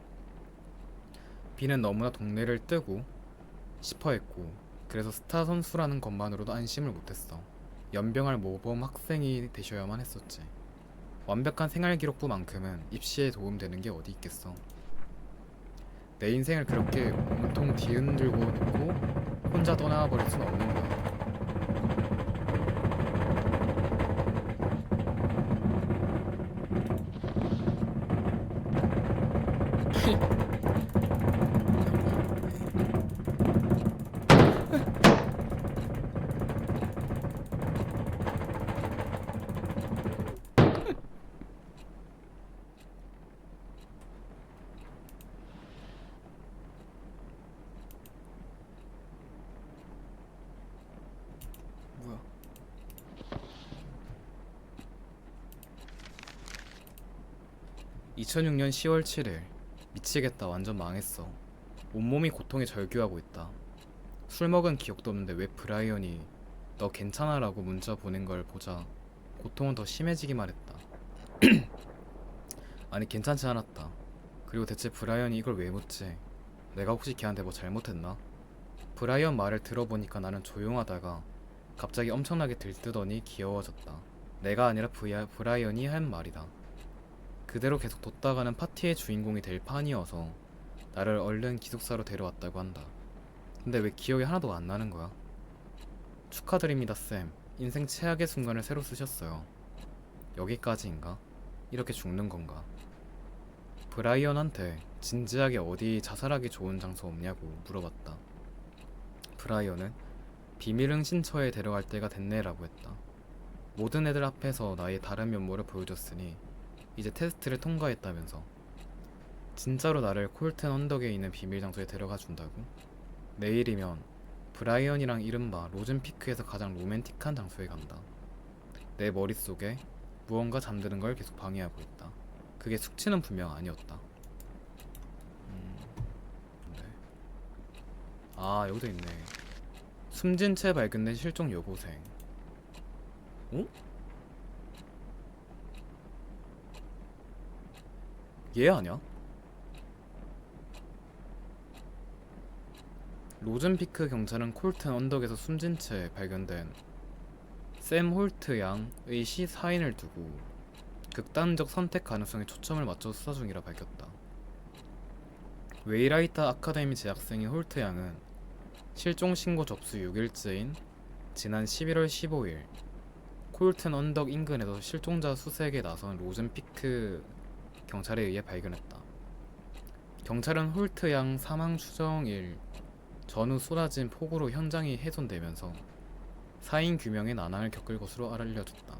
비는 너무나 동네를 뜨고 싶어 했고, 그래서 스타 선수라는 것만으로도 안심을 못했어. 연병할 모범 학생이 되셔야만 했었지. 완벽한 생활기록부만큼은 입시에 도움되는 게 어디 있겠어. 내 인생을 그렇게 온통 뒤흔들고 놓고 혼자 떠나버릴 순 없는 거야. 뭐야? 2006년 10월 7일. 미치겠다. 완전 망했어. 온몸이 고통에 절규하고 있다. 술 먹은 기억도 없는데 왜 브라이언이 너 괜찮아? 라고 문자 보낸 걸 보자 고통은 더 심해지기만 했다. 아니, 괜찮지 않았다. 그리고 대체 브라이언이 이걸 왜 묻지? 내가 혹시 걔한테 뭐 잘못했나? 브라이언 말을 들어보니까 나는 조용하다가 갑자기 엄청나게 들뜨더니 귀여워졌다. 내가 아니라 브라이언이 한 말이다. 그대로 계속 뒀다가는 파티의 주인공이 될 판이어서 나를 얼른 기숙사로 데려왔다고 한다. 근데 왜 기억이 하나도 안 나는 거야? 축하드립니다, 쌤. 인생 최악의 순간을 새로 쓰셨어요. 여기까지인가? 이렇게 죽는 건가? 브라이언한테 진지하게 어디 자살하기 좋은 장소 없냐고 물어봤다. 브라이언은 비밀 응신처에 데려갈 때가 됐네라고 했다. 모든 애들 앞에서 나의 다른 면모를 보여줬으니 이제 테스트를 통과했다면서 진짜로 나를 콜튼 언덕에 있는 비밀 장소에 데려가 준다고? 내일이면 브라이언이랑 이른바 로즌피크에서 가장 로맨틱한 장소에 간다. 내 머릿속에 무언가 잠드는 걸 계속 방해하고 있다. 그게 숙취는 분명 아니었다. 네. 아, 여기도 있네. 숨진 채 발견된 실종 여고생. 어? 얘 아냐? 로즌피크 경찰은 콜튼 언덕에서 숨진 채 발견된 샘 홀트 양의 시사인을 두고 극단적 선택 가능성에 초점을 맞춰 수사 중이라 밝혔다. 웨이라이터 아카데미 재학생인 홀트 양은 실종 신고 접수 6일째인 지난 11월 15일 콜튼 언덕 인근에서 실종자 수색에 나선 로즌피크 경찰에 의해 발견했다. 경찰은 홀트 양 사망 추정일 전후 쏟아진 폭우로 현장이 훼손되면서 사인 규명에 난항을 겪을 것으로 알려졌다.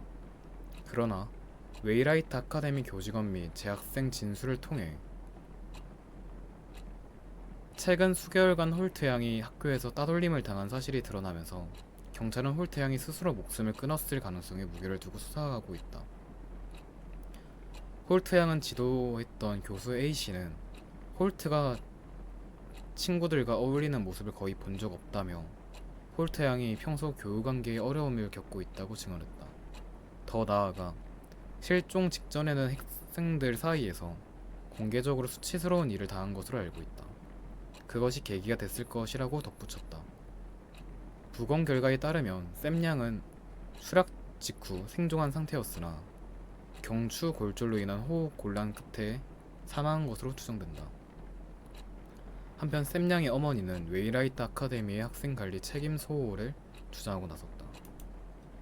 그러나 웨이라이트 아카데미 교직원 및 재학생 진술을 통해 최근 수개월간 홀트 양이 학교에서 따돌림을 당한 사실이 드러나면서 경찰은 홀트 양이 스스로 목숨을 끊었을 가능성에 무게를 두고 수사하고 있다. 홀트 양은 지도했던 교수 A씨는 홀트가 친구들과 어울리는 모습을 거의 본 적 없다며 홀트 양이 평소 교우관계에 어려움을 겪고 있다고 증언했다. 더 나아가 실종 직전에는 학생들 사이에서 공개적으로 수치스러운 일을 당한 것으로 알고 있다. 그것이 계기가 됐을 것이라고 덧붙였다. 부검 결과에 따르면 샘 양은 수락 직후 생존한 상태였으나 경추 골절로 인한 호흡 곤란 끝에 사망한 것으로 추정된다. 한편 샘 양의 어머니는 웨이라이트 아카데미의 학생 관리 책임 소홀을 주장하고 나섰다.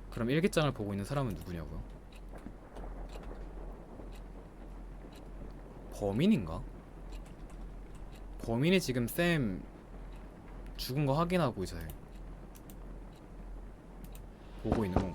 그럼 일기장을 보고 있는 사람은 누구냐고요? 범인인가? 범인이 지금 샘 죽은 거 확인하고 이제 보고 있는 건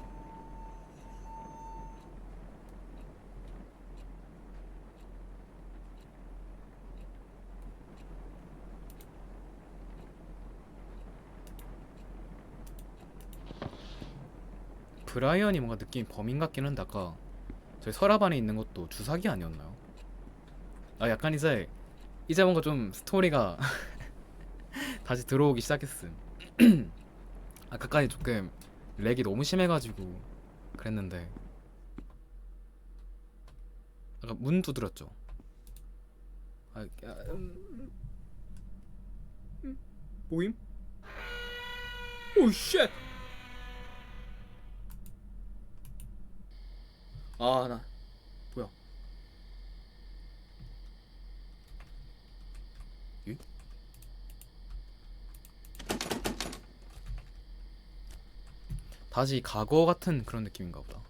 브라이언이 뭔가 느낌이 범인 같긴 한데 아까 저희 서랍 안에 있는 것도 주사기 아니었나요? 아 약간 이제 뭔가 좀 스토리가 다시 들어오기 시작했음. 아까까지 조금 렉이 너무 심해가지고 그랬는데 아까 문 두드렸죠? 아, 모임? 오 쉣! 아 나 뭐야? 예? 다시 과거 같은 그런 느낌인가 보다.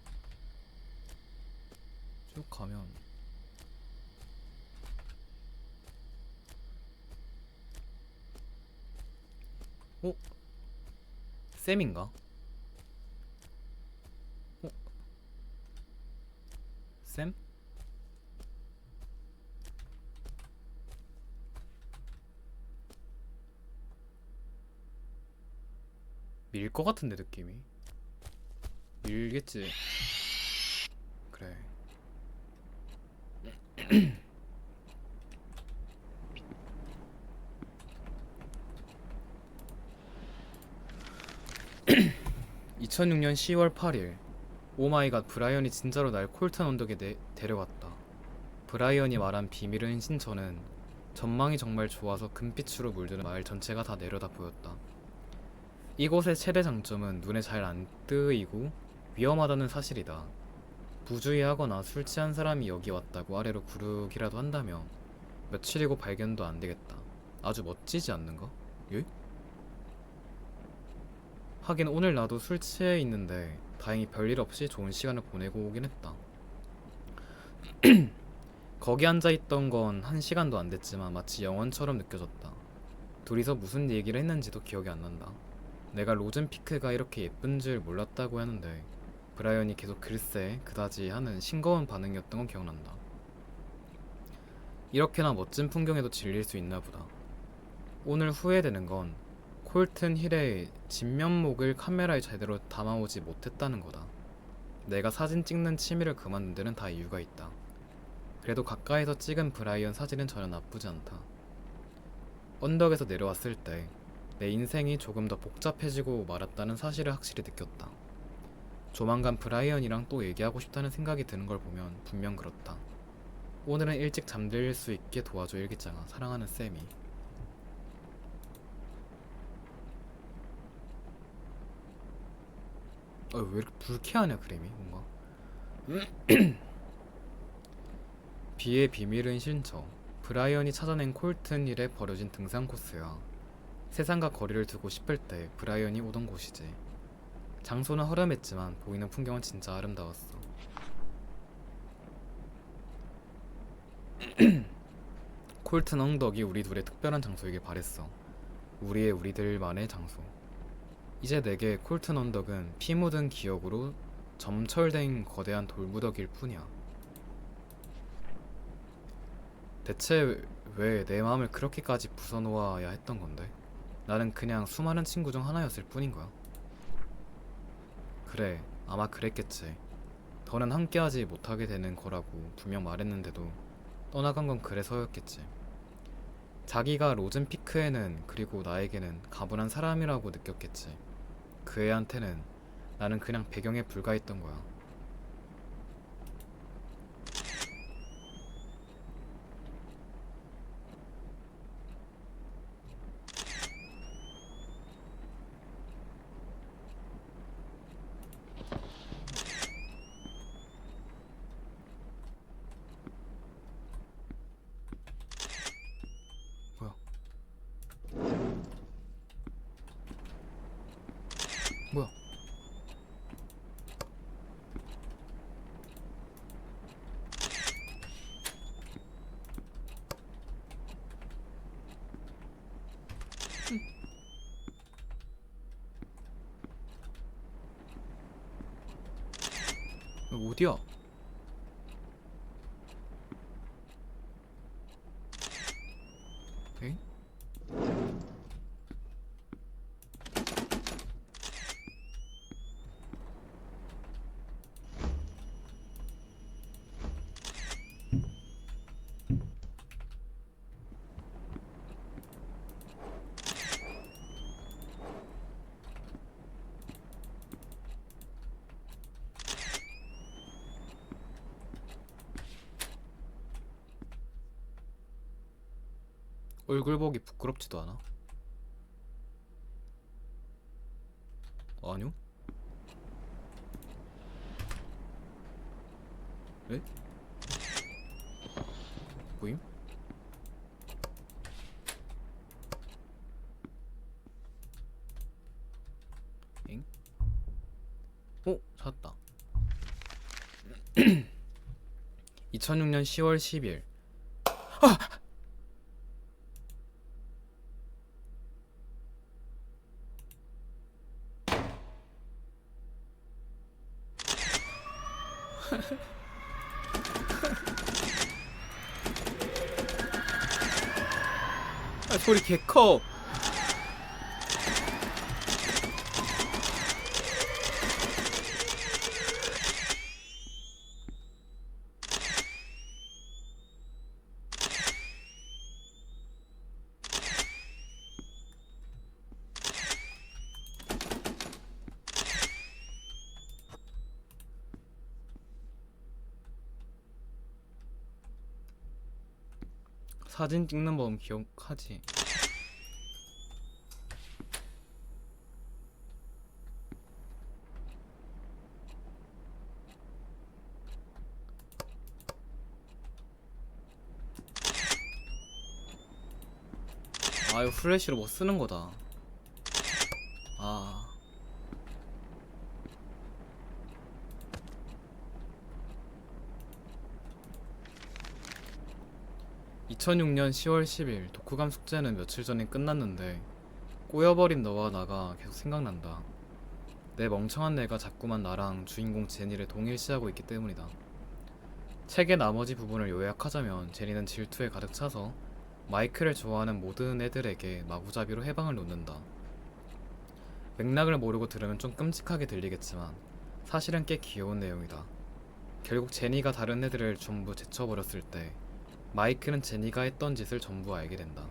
쭉 가면 어? 쌤인가? 어? 쌤? 밀 것 같은데 느낌이 밀겠지. 그래. 2006년 10월 8일 오마이갓 브라이언이 진짜로 날 콜튼 언덕에 데려갔다. 브라이언이 말한 비밀은 신처는 전망이 정말 좋아서 금빛으로 물드는 마을 전체가 다 내려다 보였다. 이곳의 최대 장점은 눈에 잘 안 뜨이고 위험하다는 사실이다. 부주의하거나 술 취한 사람이 여기 왔다고 아래로 구르기라도 한다면 며칠이고 발견도 안 되겠다. 아주 멋지지 않는가? 예? 하긴 오늘 나도 술 취해 있는데 다행히 별일 없이 좋은 시간을 보내고 오긴 했다. 거기 앉아있던 건 1시간도 안 됐지만 마치 영원처럼 느껴졌다. 둘이서 무슨 얘기를 했는지도 기억이 안 난다. 내가 로즌피크가 이렇게 예쁜 줄 몰랐다고 하는데 브라이언이 계속 글쎄 그다지 하는 싱거운 반응이었던 건 기억난다. 이렇게나 멋진 풍경에도 질릴 수 있나 보다. 오늘 후회되는 건 콜튼 힐의 진면목을 카메라에 제대로 담아오지 못했다는 거다. 내가 사진 찍는 취미를 그만둔 데는 다 이유가 있다. 그래도 가까이서 찍은 브라이언 사진은 전혀 나쁘지 않다. 언덕에서 내려왔을 때 내 인생이 조금 더 복잡해지고 말았다는 사실을 확실히 느꼈다. 조만간 브라이언이랑 또 얘기하고 싶다는 생각이 드는 걸 보면 분명 그렇다. 오늘은 일찍 잠들 수 있게 도와줘 일기장아. 사랑하는 쌤이. 왜 이렇게 불쾌하냐 그림이 뭔가. 비의 비밀은 신처. 브라이언이 찾아낸 콜튼 힐에 버려진 등산 코스야. 세상과 거리를 두고 싶을 때 브라이언이 오던 곳이지. 장소는 허름했지만 보이는 풍경은 진짜 아름다웠어. 콜튼 언덕이 우리 둘의 특별한 장소이길 바랬어. 우리들만의 장소. 이제 내게 콜튼 언덕은 피 묻은 기억으로 점철된 거대한 돌무더기일 뿐이야. 대체 왜 내 마음을 그렇게까지 부숴놓아야 했던 건데? 나는 그냥 수많은 친구 중 하나였을 뿐인 거야. 그래, 아마 그랬겠지. 더는 함께하지 못하게 되는 거라고 분명 말했는데도 떠나간 건 그래서였겠지. 자기가 로즌피크에는 그리고 나에게는 가분한 사람이라고 느꼈겠지. 그 애한테는 나는 그냥 배경에 불과했던 거야. 뭐야? 뭐야? 어디야? 엥? 얼굴 보기 부끄럽지도 않아? 아니요? 에? 보임? 엥? 찾았다. 2006년 10월 10일. 소리 개커. 사진 찍는 법 기억하지? 아 이거 플래시로 뭐 쓰는 거다. 아 2006년 10월 10일 독후감 숙제는 며칠 전에 끝났는데 꼬여버린 너와 나가 계속 생각난다. 내 멍청한 내가 자꾸만 나랑 주인공 제니를 동일시하고 있기 때문이다. 책의 나머지 부분을 요약하자면 제니는 질투에 가득 차서 마이크를 좋아하는 모든 애들에게 마구잡이로 해방을 놓는다. 맥락을 모르고 들으면 좀 끔찍하게 들리겠지만 사실은 꽤 귀여운 내용이다. 결국 제니가 다른 애들을 전부 제쳐버렸을 때 마이클은 제니가 했던 짓을 전부 알게 된다.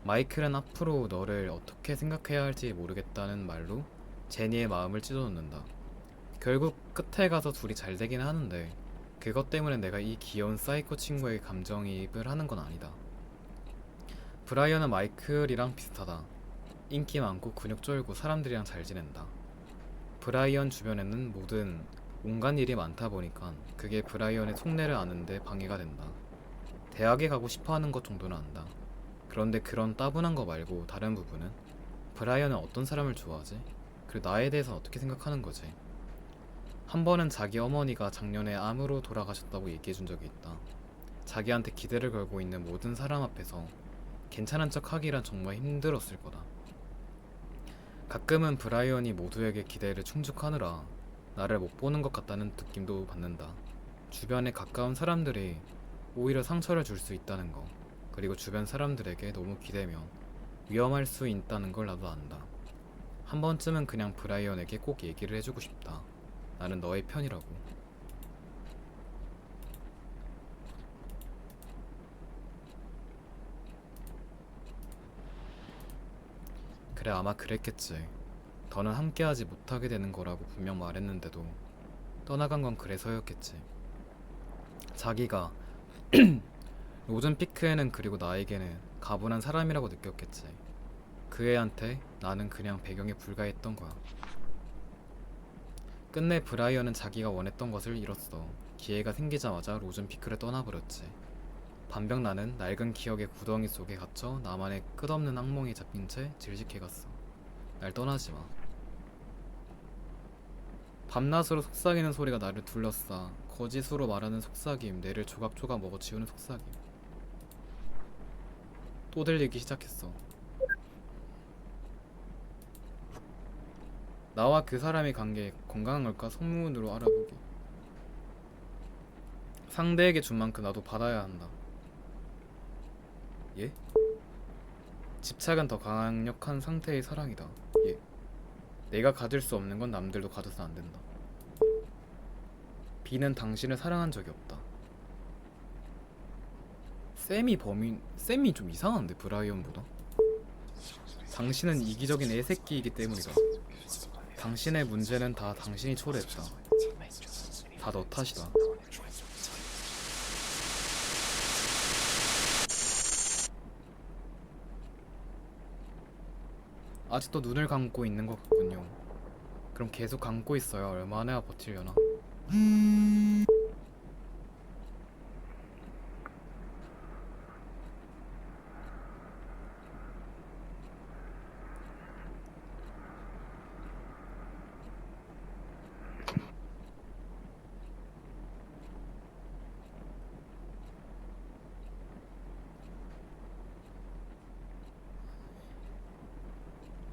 마이클은 앞으로 너를 어떻게 생각해야 할지 모르겠다는 말로 제니의 마음을 찢어놓는다. 결국 끝에 가서 둘이 잘 되긴 하는데 그것 때문에 내가 이 귀여운 사이코 친구에게 감정이입을 하는 건 아니다. 브라이언은 마이클이랑 비슷하다. 인기 많고 근육 쫄고 사람들이랑 잘 지낸다. 브라이언 주변에는 모든 온갖 일이 많다 보니까 그게 브라이언의 속내를 아는데 방해가 된다. 대학에 가고 싶어 하는 것 정도는 안다. 그런데 그런 따분한 거 말고 다른 부분은 브라이언은 어떤 사람을 좋아하지? 그리고 나에 대해서 어떻게 생각하는 거지? 한 번은 자기 어머니가 작년에 암으로 돌아가셨다고 얘기해 준 적이 있다. 자기한테 기대를 걸고 있는 모든 사람 앞에서 괜찮은 척 하기란 정말 힘들었을 거다. 가끔은 브라이언이 모두에게 기대를 충족하느라 나를 못 보는 것 같다는 느낌도 받는다. 주변에 가까운 사람들이 오히려 상처를 줄 수 있다는 거, 그리고 주변 사람들에게 너무 기대면 위험할 수 있다는 걸 나도 안다. 한 번쯤은 그냥 브라이언에게 꼭 얘기를 해주고 싶다. 나는 너의 편이라고. 그래, 아마 그랬겠지. 더는 함께하지 못하게 되는 거라고 분명 말했는데도 떠나간 건 그래서였겠지. 자기가 로즌 피크에는 그리고 나에게는 가분한 사람이라고 느꼈겠지. 그 애한테 나는 그냥 배경에 불과했던 거야. 끝내 브라이언은 자기가 원했던 것을 잃었어. 기회가 생기자마자 로즌 피크를 떠나버렸지. 반면 나는 낡은 기억의 구덩이 속에 갇혀 나만의 끝없는 악몽에 잡힌 채 질식해갔어. 날 떠나지마. 밤낮으로 속삭이는 소리가 나를 둘러싸. 거짓으로 말하는 속삭임, 뇌를 조각조각 먹어치우는 속삭임. 또 들리기 시작했어. 나와 그 사람의 관계 건강한 걸까? 속문으로 알아보기. 상대에게 준 만큼 나도 받아야 한다. 예? 집착은 더 강력한 상태의 사랑이다. 예. 내가 가질 수 없는 건 남들도 가져서 안 된다. B는 당신을 사랑한 적이 없다. 쌤이 좀 이상한데 브라이언보다. 당신은 이기적인 애새끼이기 때문이다. 당신의 문제는 다 당신이 초래했다. 다 너 탓이다. 아직도 눈을 감고 있는 것 같군요. 그럼 계속 감고 있어야 얼마나 버틸려나.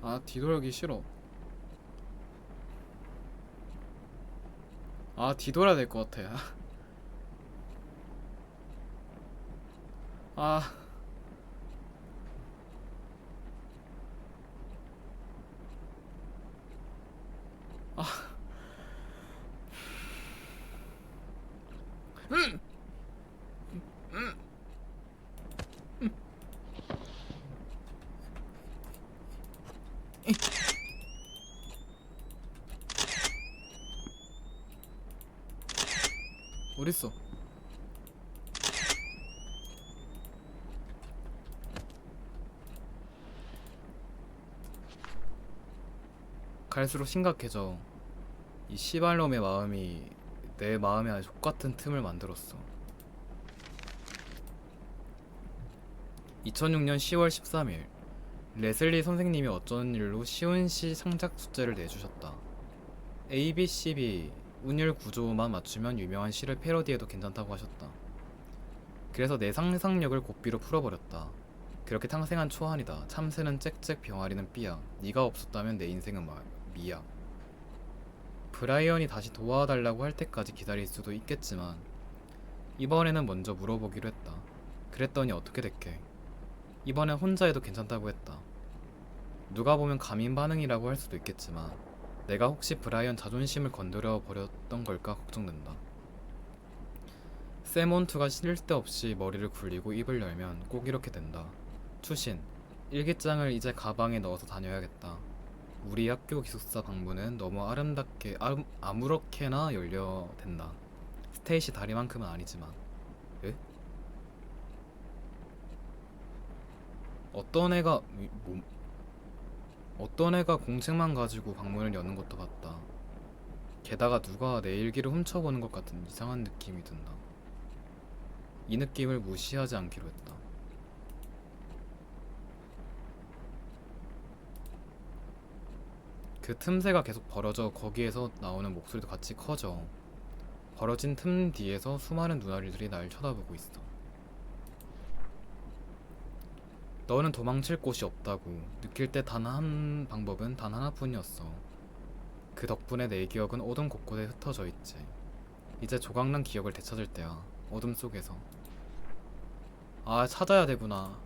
아, 뒤돌기 싫어. 아, 뒤돌아야 될 것 같아. 아, 아, 어딨어? 갈수록 심각해져. 이 씨발놈의 마음이 내 마음에 아주 족같은 틈을 만들었어. 2006년 10월 13일 레슬리 선생님이 어쩐 일로 쉬운 시 창작 숙제를 내주셨다. A, B, C, B 운율 구조만 맞추면 유명한 시를 패러디해도 괜찮다고 하셨다. 그래서 내 상상력을 고삐로 풀어버렸다. 그렇게 탄생한 초한이다. 참새는 짹짹 병아리는 삐야. 네가 없었다면 내 인생은 미야. 브라이언이 다시 도와달라고 할 때까지 기다릴 수도 있겠지만 이번에는 먼저 물어보기로 했다. 그랬더니 어떻게 됐게. 이번엔 혼자 해도 괜찮다고 했다. 누가 보면 감인 반응이라고 할 수도 있겠지만 내가 혹시 브라이언 자존심을 건드려 버렸던 걸까 걱정된다. 세몬투가 쓸데없이 머리를 굴리고 입을 열면 꼭 이렇게 된다. 추신, 일기장을 이제 가방에 넣어서 다녀야겠다. 우리 학교 기숙사 방문은 너무 아름답게 아무렇게나 열려댄다. 스테이시 다리만큼은 아니지만. 에? 어떤 애가 어떤 애가 공책만 가지고 방문을 여는 것도 봤다. 게다가 누가 내 일기를 훔쳐보는 것 같은 이상한 느낌이 든다. 이 느낌을 무시하지 않기로 했다. 그 틈새가 계속 벌어져 거기에서 나오는 목소리도 같이 커져. 벌어진 틈 뒤에서 수많은 눈알들이 날 쳐다보고 있어. 너는 도망칠 곳이 없다고. 느낄 때 단 한 방법은 단 하나뿐이었어. 그 덕분에 내 기억은 어둠 곳곳에 흩어져 있지. 이제 조각난 기억을 되찾을 때야. 어둠 속에서. 아, 찾아야 되구나.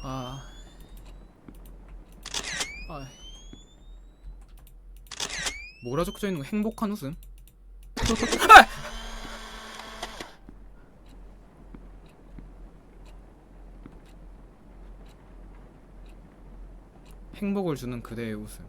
아, 아, 뭐라 적혀져 있는 거? 행복한 웃음? 행복을 주는 그대의 웃음.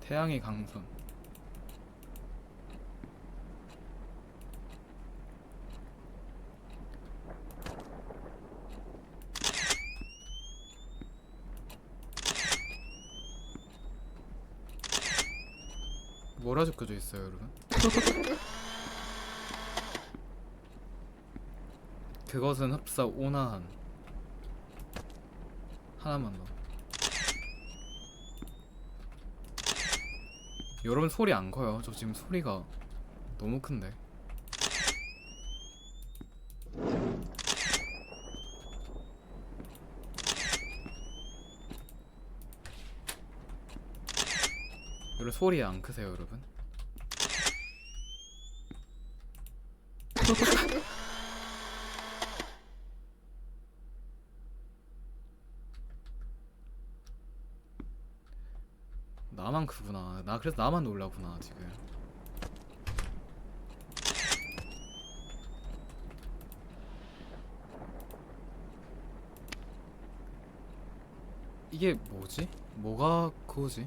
태양의 강선. 뭐라 적혀져 있어요, 여러분? 그것은 흡사 온화한. 하나만 더. 여러분 소리 안 커요? 저 지금 소리가 너무 큰데. 여러분 소리 안 크세요, 여러분? 나만 크구나. 나 그래서 나만 놀라구나 지금. 이게 뭐지? 뭐가 그거지?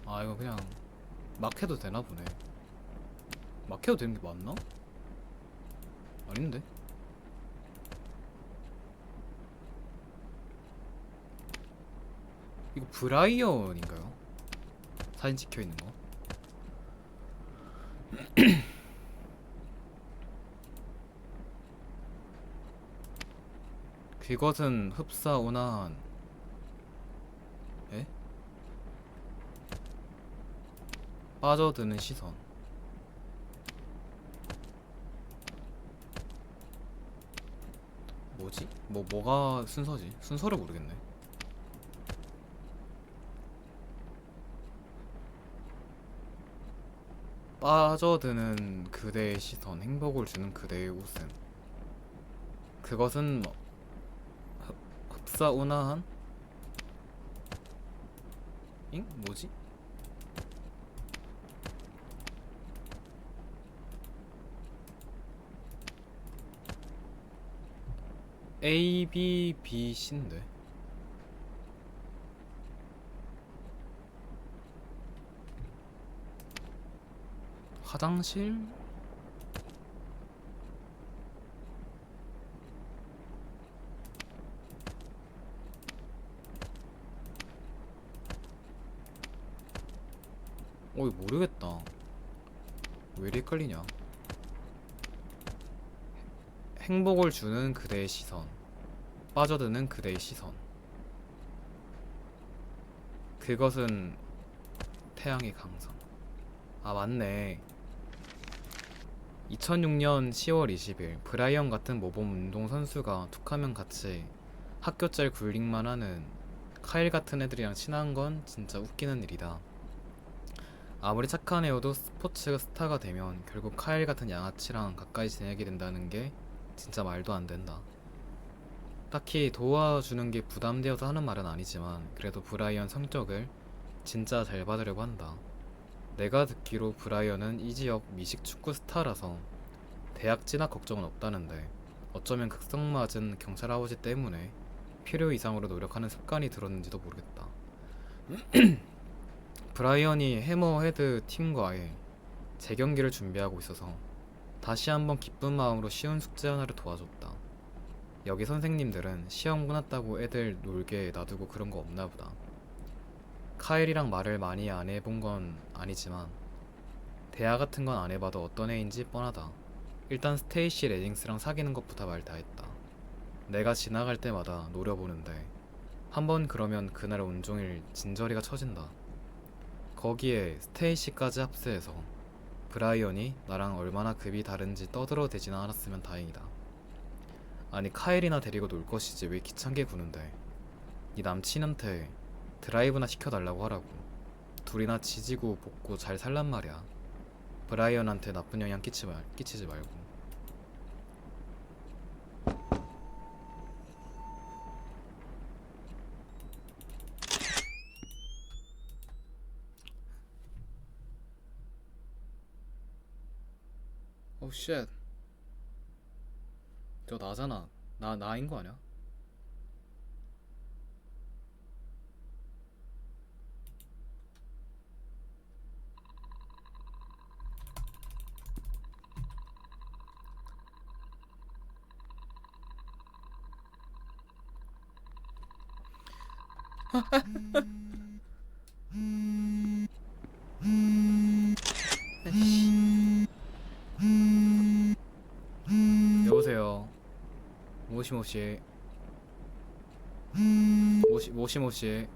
아, 이거 그냥 막 해도 되나 보네. 막 해도 되는 게 맞나? 아닌데? 이거 브라이언인가요? 사진 찍혀 있는 거? 그것은 흡사 온화한. 에? 빠져드는 시선. 뭐지? 뭐가 순서지? 순서를 모르겠네. 빠져드는 그대의 시선, 행복을 주는 그대의 웃음. 그것은 흡사 온화한? 잉? 뭐지? A, B, B, C인데 화장실? 어이 모르겠다. 왜 이리 헷갈리냐. 행복을 주는 그대의 시선, 빠져드는 그대의 시선. 그것은 태양의 강선. 아 맞네. 2006년 10월 20일 브라이언 같은 모범 운동선수가 툭하면 같이 학교 짤 굴링만 하는 카일 같은 애들이랑 친한 건 진짜 웃기는 일이다. 아무리 착한 애여도 스포츠 스타가 되면 결국 카일 같은 양아치랑 가까이 지내게 된다는 게 진짜 말도 안 된다. 딱히 도와주는 게 부담되어서 하는 말은 아니지만 그래도 브라이언 성격을 진짜 잘 받으려고 한다. 내가 듣기로 브라이언은 이 지역 미식 축구 스타라서 대학 진학 걱정은 없다는데 어쩌면 극성맞은 경찰 아버지 때문에 필요 이상으로 노력하는 습관이 들었는지도 모르겠다. 브라이언이 해머헤드 팀과의 재경기를 준비하고 있어서 다시 한번 기쁜 마음으로 쉬운 숙제 하나를 도와줬다. 여기 선생님들은 시험 끝났다고 애들 놀게 놔두고 그런 거 없나 보다. 카일이랑 말을 많이 안 해본 건 아니지만 대화 같은 건 안 해봐도 어떤 애인지 뻔하다. 일단 스테이시 레딩스랑 사귀는 것부터 말 다 했다. 내가 지나갈 때마다 노려보는데 한번 그러면 그날 온종일 진저리가 처진다. 거기에 스테이시까지 합세해서 브라이언이 나랑 얼마나 급이 다른지 떠들어대지는 않았으면 다행이다. 아니 카일이나 데리고 놀 것이지 왜 귀찮게 구는데. 네 남친한테 드라이브나 시켜달라고 하라고. 둘이나 지지고 볶고 잘 살란 말이야. 브라이언한테 나쁜 영향 끼치지 말고. 오 쉣. 저 나잖아. 나인 거 아니야? 여보세요. 모시모시. 모시모시.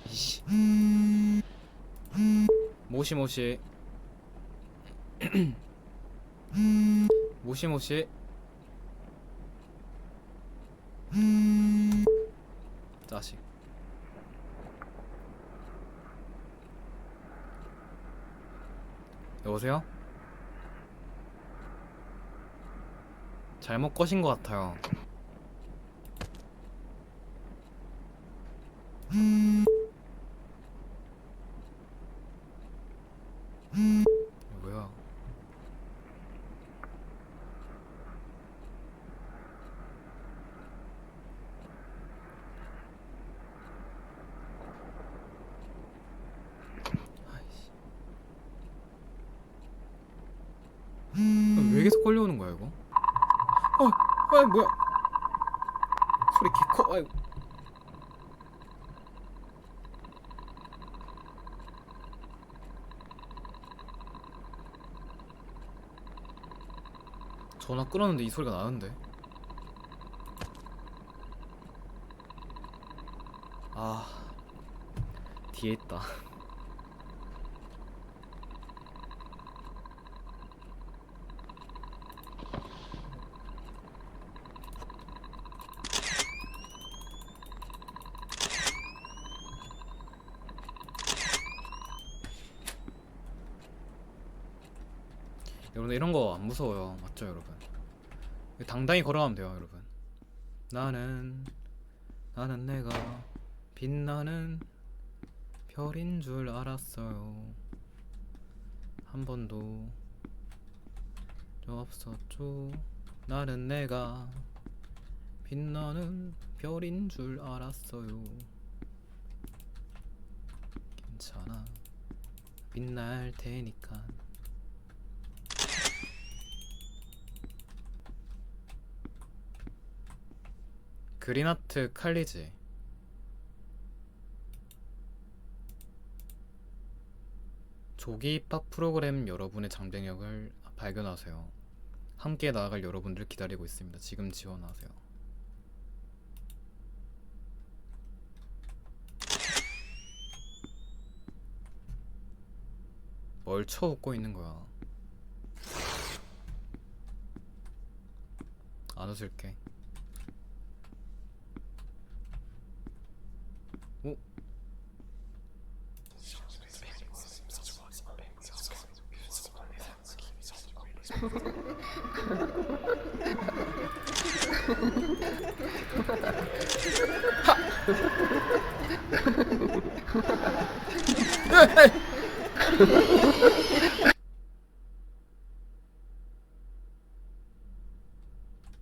이씨. 모시모시. 모시모시. 자식. 여보세요? 잘못 거신 것 같아요. 뭐야? 아이씨. 왜 계속 걸려오는 거야 이거? 뭐야? 소리 개 커. 아이고. 전화 끊었는데 이 소리가 나는데. 아, 뒤에 있다. 여러분 이런 거 안 무서워요. 맞죠, 여러분? 당당히 걸어가면 돼요, 여러분. 나는 내가 빛나는 별인 줄 알았어요. 한 번도 없었죠. 나는 내가 빛나는 별인 줄 알았어요. 괜찮아 빛날 테니까. 그린하트 칼리지. 조기 입학 프로그램 여러분의 장벽력을 발견하세요. 함께 나아갈 여러분들 기다리고 있습니다. 지금 지원하세요. 뭘 쳐웃고 있는 거야. 안 웃을게. 오?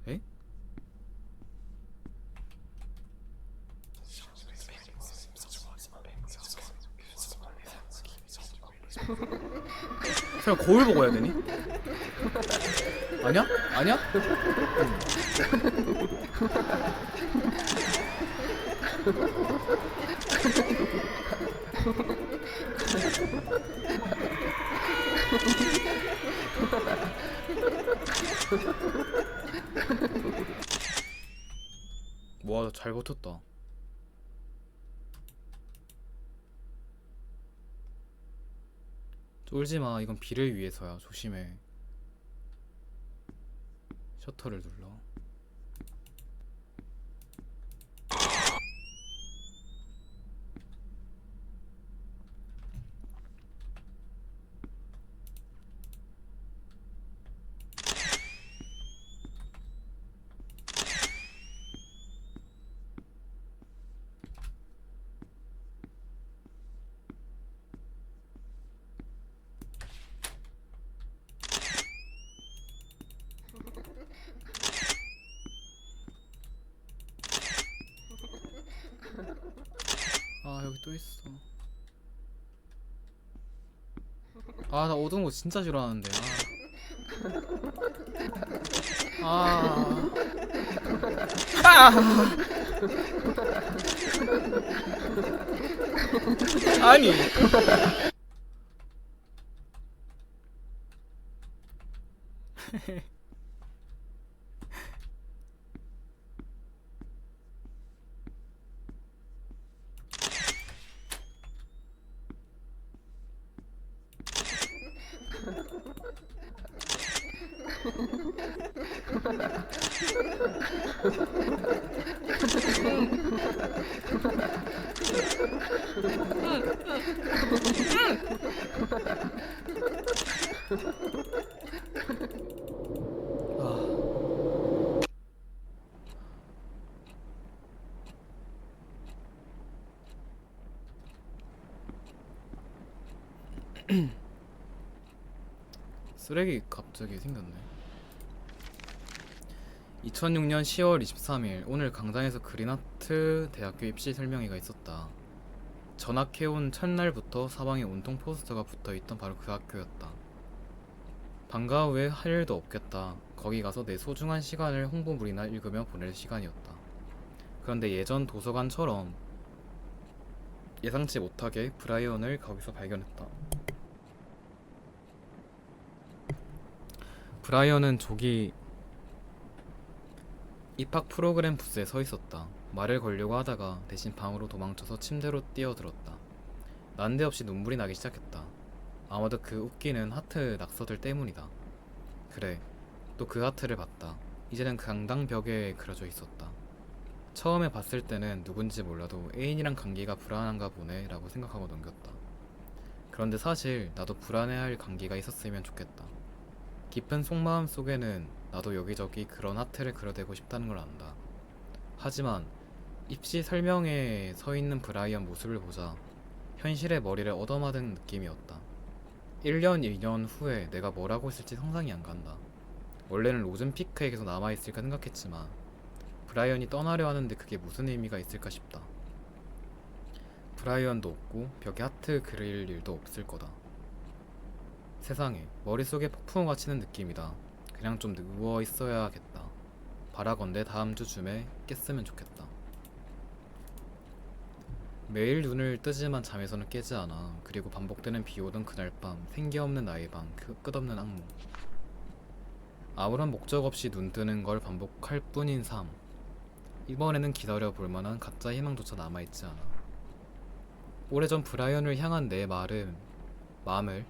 에? 그냥 거울 보고 해야 되니? 아니야? 아니야? 와, 잘 버텼다. 쫄지마. 이건 비를 위해서야. 조심해. 셔터를 눌러. 아, 여기 또 있어. 아, 나 어두운 거 진짜 싫어하는데. 아. 아. 아니. 쓰레기 갑자기 생겼네. 2006년 10월 23일 오늘 강당에서 그린하트 대학교 입시 설명회가 있었다. 전학해온 첫날부터 사방에 온통 포스터가 붙어있던 바로 그 학교였다. 방과 후에 할 일도 없겠다. 거기 가서 내 소중한 시간을 홍보물이나 읽으며 보낼 시간이었다. 그런데 예전 도서관처럼 예상치 못하게 브라이언을 거기서 발견했다. 브라이언은 조기 입학 프로그램 부스에 서 있었다. 말을 걸려고 하다가 대신 방으로 도망쳐서 침대로 뛰어들었다. 난데없이 눈물이 나기 시작했다. 아마도 그 웃기는 하트 낙서들 때문이다. 그래, 또 그 하트를 봤다. 이제는 강당 벽에 그려져 있었다. 처음에 봤을 때는 누군지 몰라도 애인이랑 관계가 불안한가 보네 라고 생각하고 넘겼다. 그런데 사실 나도 불안해할 관계가 있었으면 좋겠다. 깊은 속마음 속에는 나도 여기저기 그런 하트를 그려대고 싶다는 걸 안다. 하지만 입시 설명회에 서 있는 브라이언 모습을 보자 현실의 머리를 얻어맞은 느낌이었다. 1년, 2년 후에 내가 뭘 하고 있을지 상상이 안 간다. 원래는 로즌피크에 계속 남아있을까 생각했지만 브라이언이 떠나려 하는데 그게 무슨 의미가 있을까 싶다. 브라이언도 없고 벽에 하트 그릴 일도 없을 거다. 세상에 머릿속에 폭풍우가 치는 느낌이다. 그냥 좀 누워 있어야겠다. 바라건대 다음 주 쯤에 깼으면 좋겠다. 매일 눈을 뜨지만 잠에서는 깨지 않아. 그리고 반복되는 비 오던 그날 밤, 생기 없는 나의 방, 그 끝없는 악몽. 아무런 목적 없이 눈 뜨는 걸 반복할 뿐인 삶. 이번에는 기다려 볼 만한 가짜 희망조차 남아있지 않아. 오래전 브라이언을 향한 내 마음을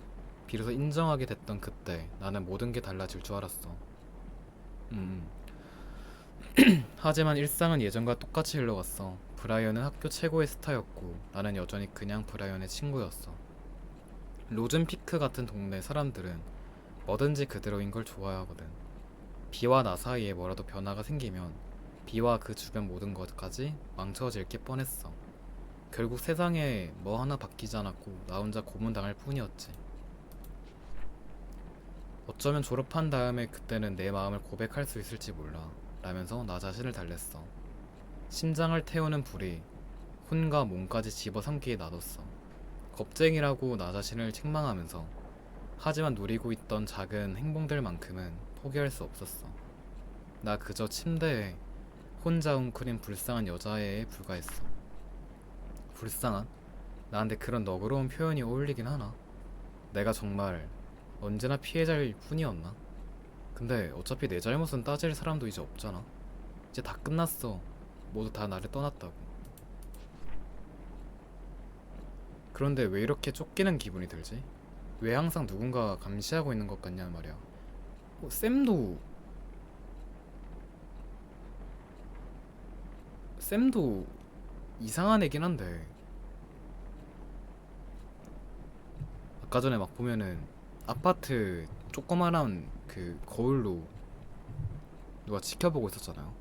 비로소 인정하게 됐던 그때 나는 모든 게 달라질 줄 알았어. 음. 하지만 일상은 예전과 똑같이 흘러갔어. 브라이언은 학교 최고의 스타였고 나는 여전히 그냥 브라이언의 친구였어. 로즌피크 같은 동네 사람들은 뭐든지 그대로인 걸 좋아하거든. 비와 나 사이에 뭐라도 변화가 생기면 비와 그 주변 모든 것까지 망쳐질 게 뻔했어. 결국 세상에 뭐 하나 바뀌지 않았고 나 혼자 고문당할 뿐이었지. 어쩌면 졸업한 다음에 그때는 내 마음을 고백할 수 있을지 몰라 라면서 나 자신을 달랬어. 심장을 태우는 불이 혼과 몸까지 집어삼키게 놔뒀어. 겁쟁이라고 나 자신을 책망하면서. 하지만 누리고 있던 작은 행복들만큼은 포기할 수 없었어. 나 그저 침대에 혼자 웅크린 불쌍한 여자애에 불과했어. 불쌍한? 나한테 그런 너그러운 표현이 어울리긴 하나? 내가 정말 언제나 피해자일 뿐이었나? 근데 어차피 내 잘못은 따질 사람도 이제 없잖아. 이제 다 끝났어. 모두 다 나를 떠났다고. 그런데 왜 이렇게 쫓기는 기분이 들지? 왜 항상 누군가 감시하고 있는 것 같냐 말이야. 샘도 이상한 애긴 한데 아까 전에 막 보면은 아파트 조그만한 그 거울로 누가 지켜보고 있었잖아요.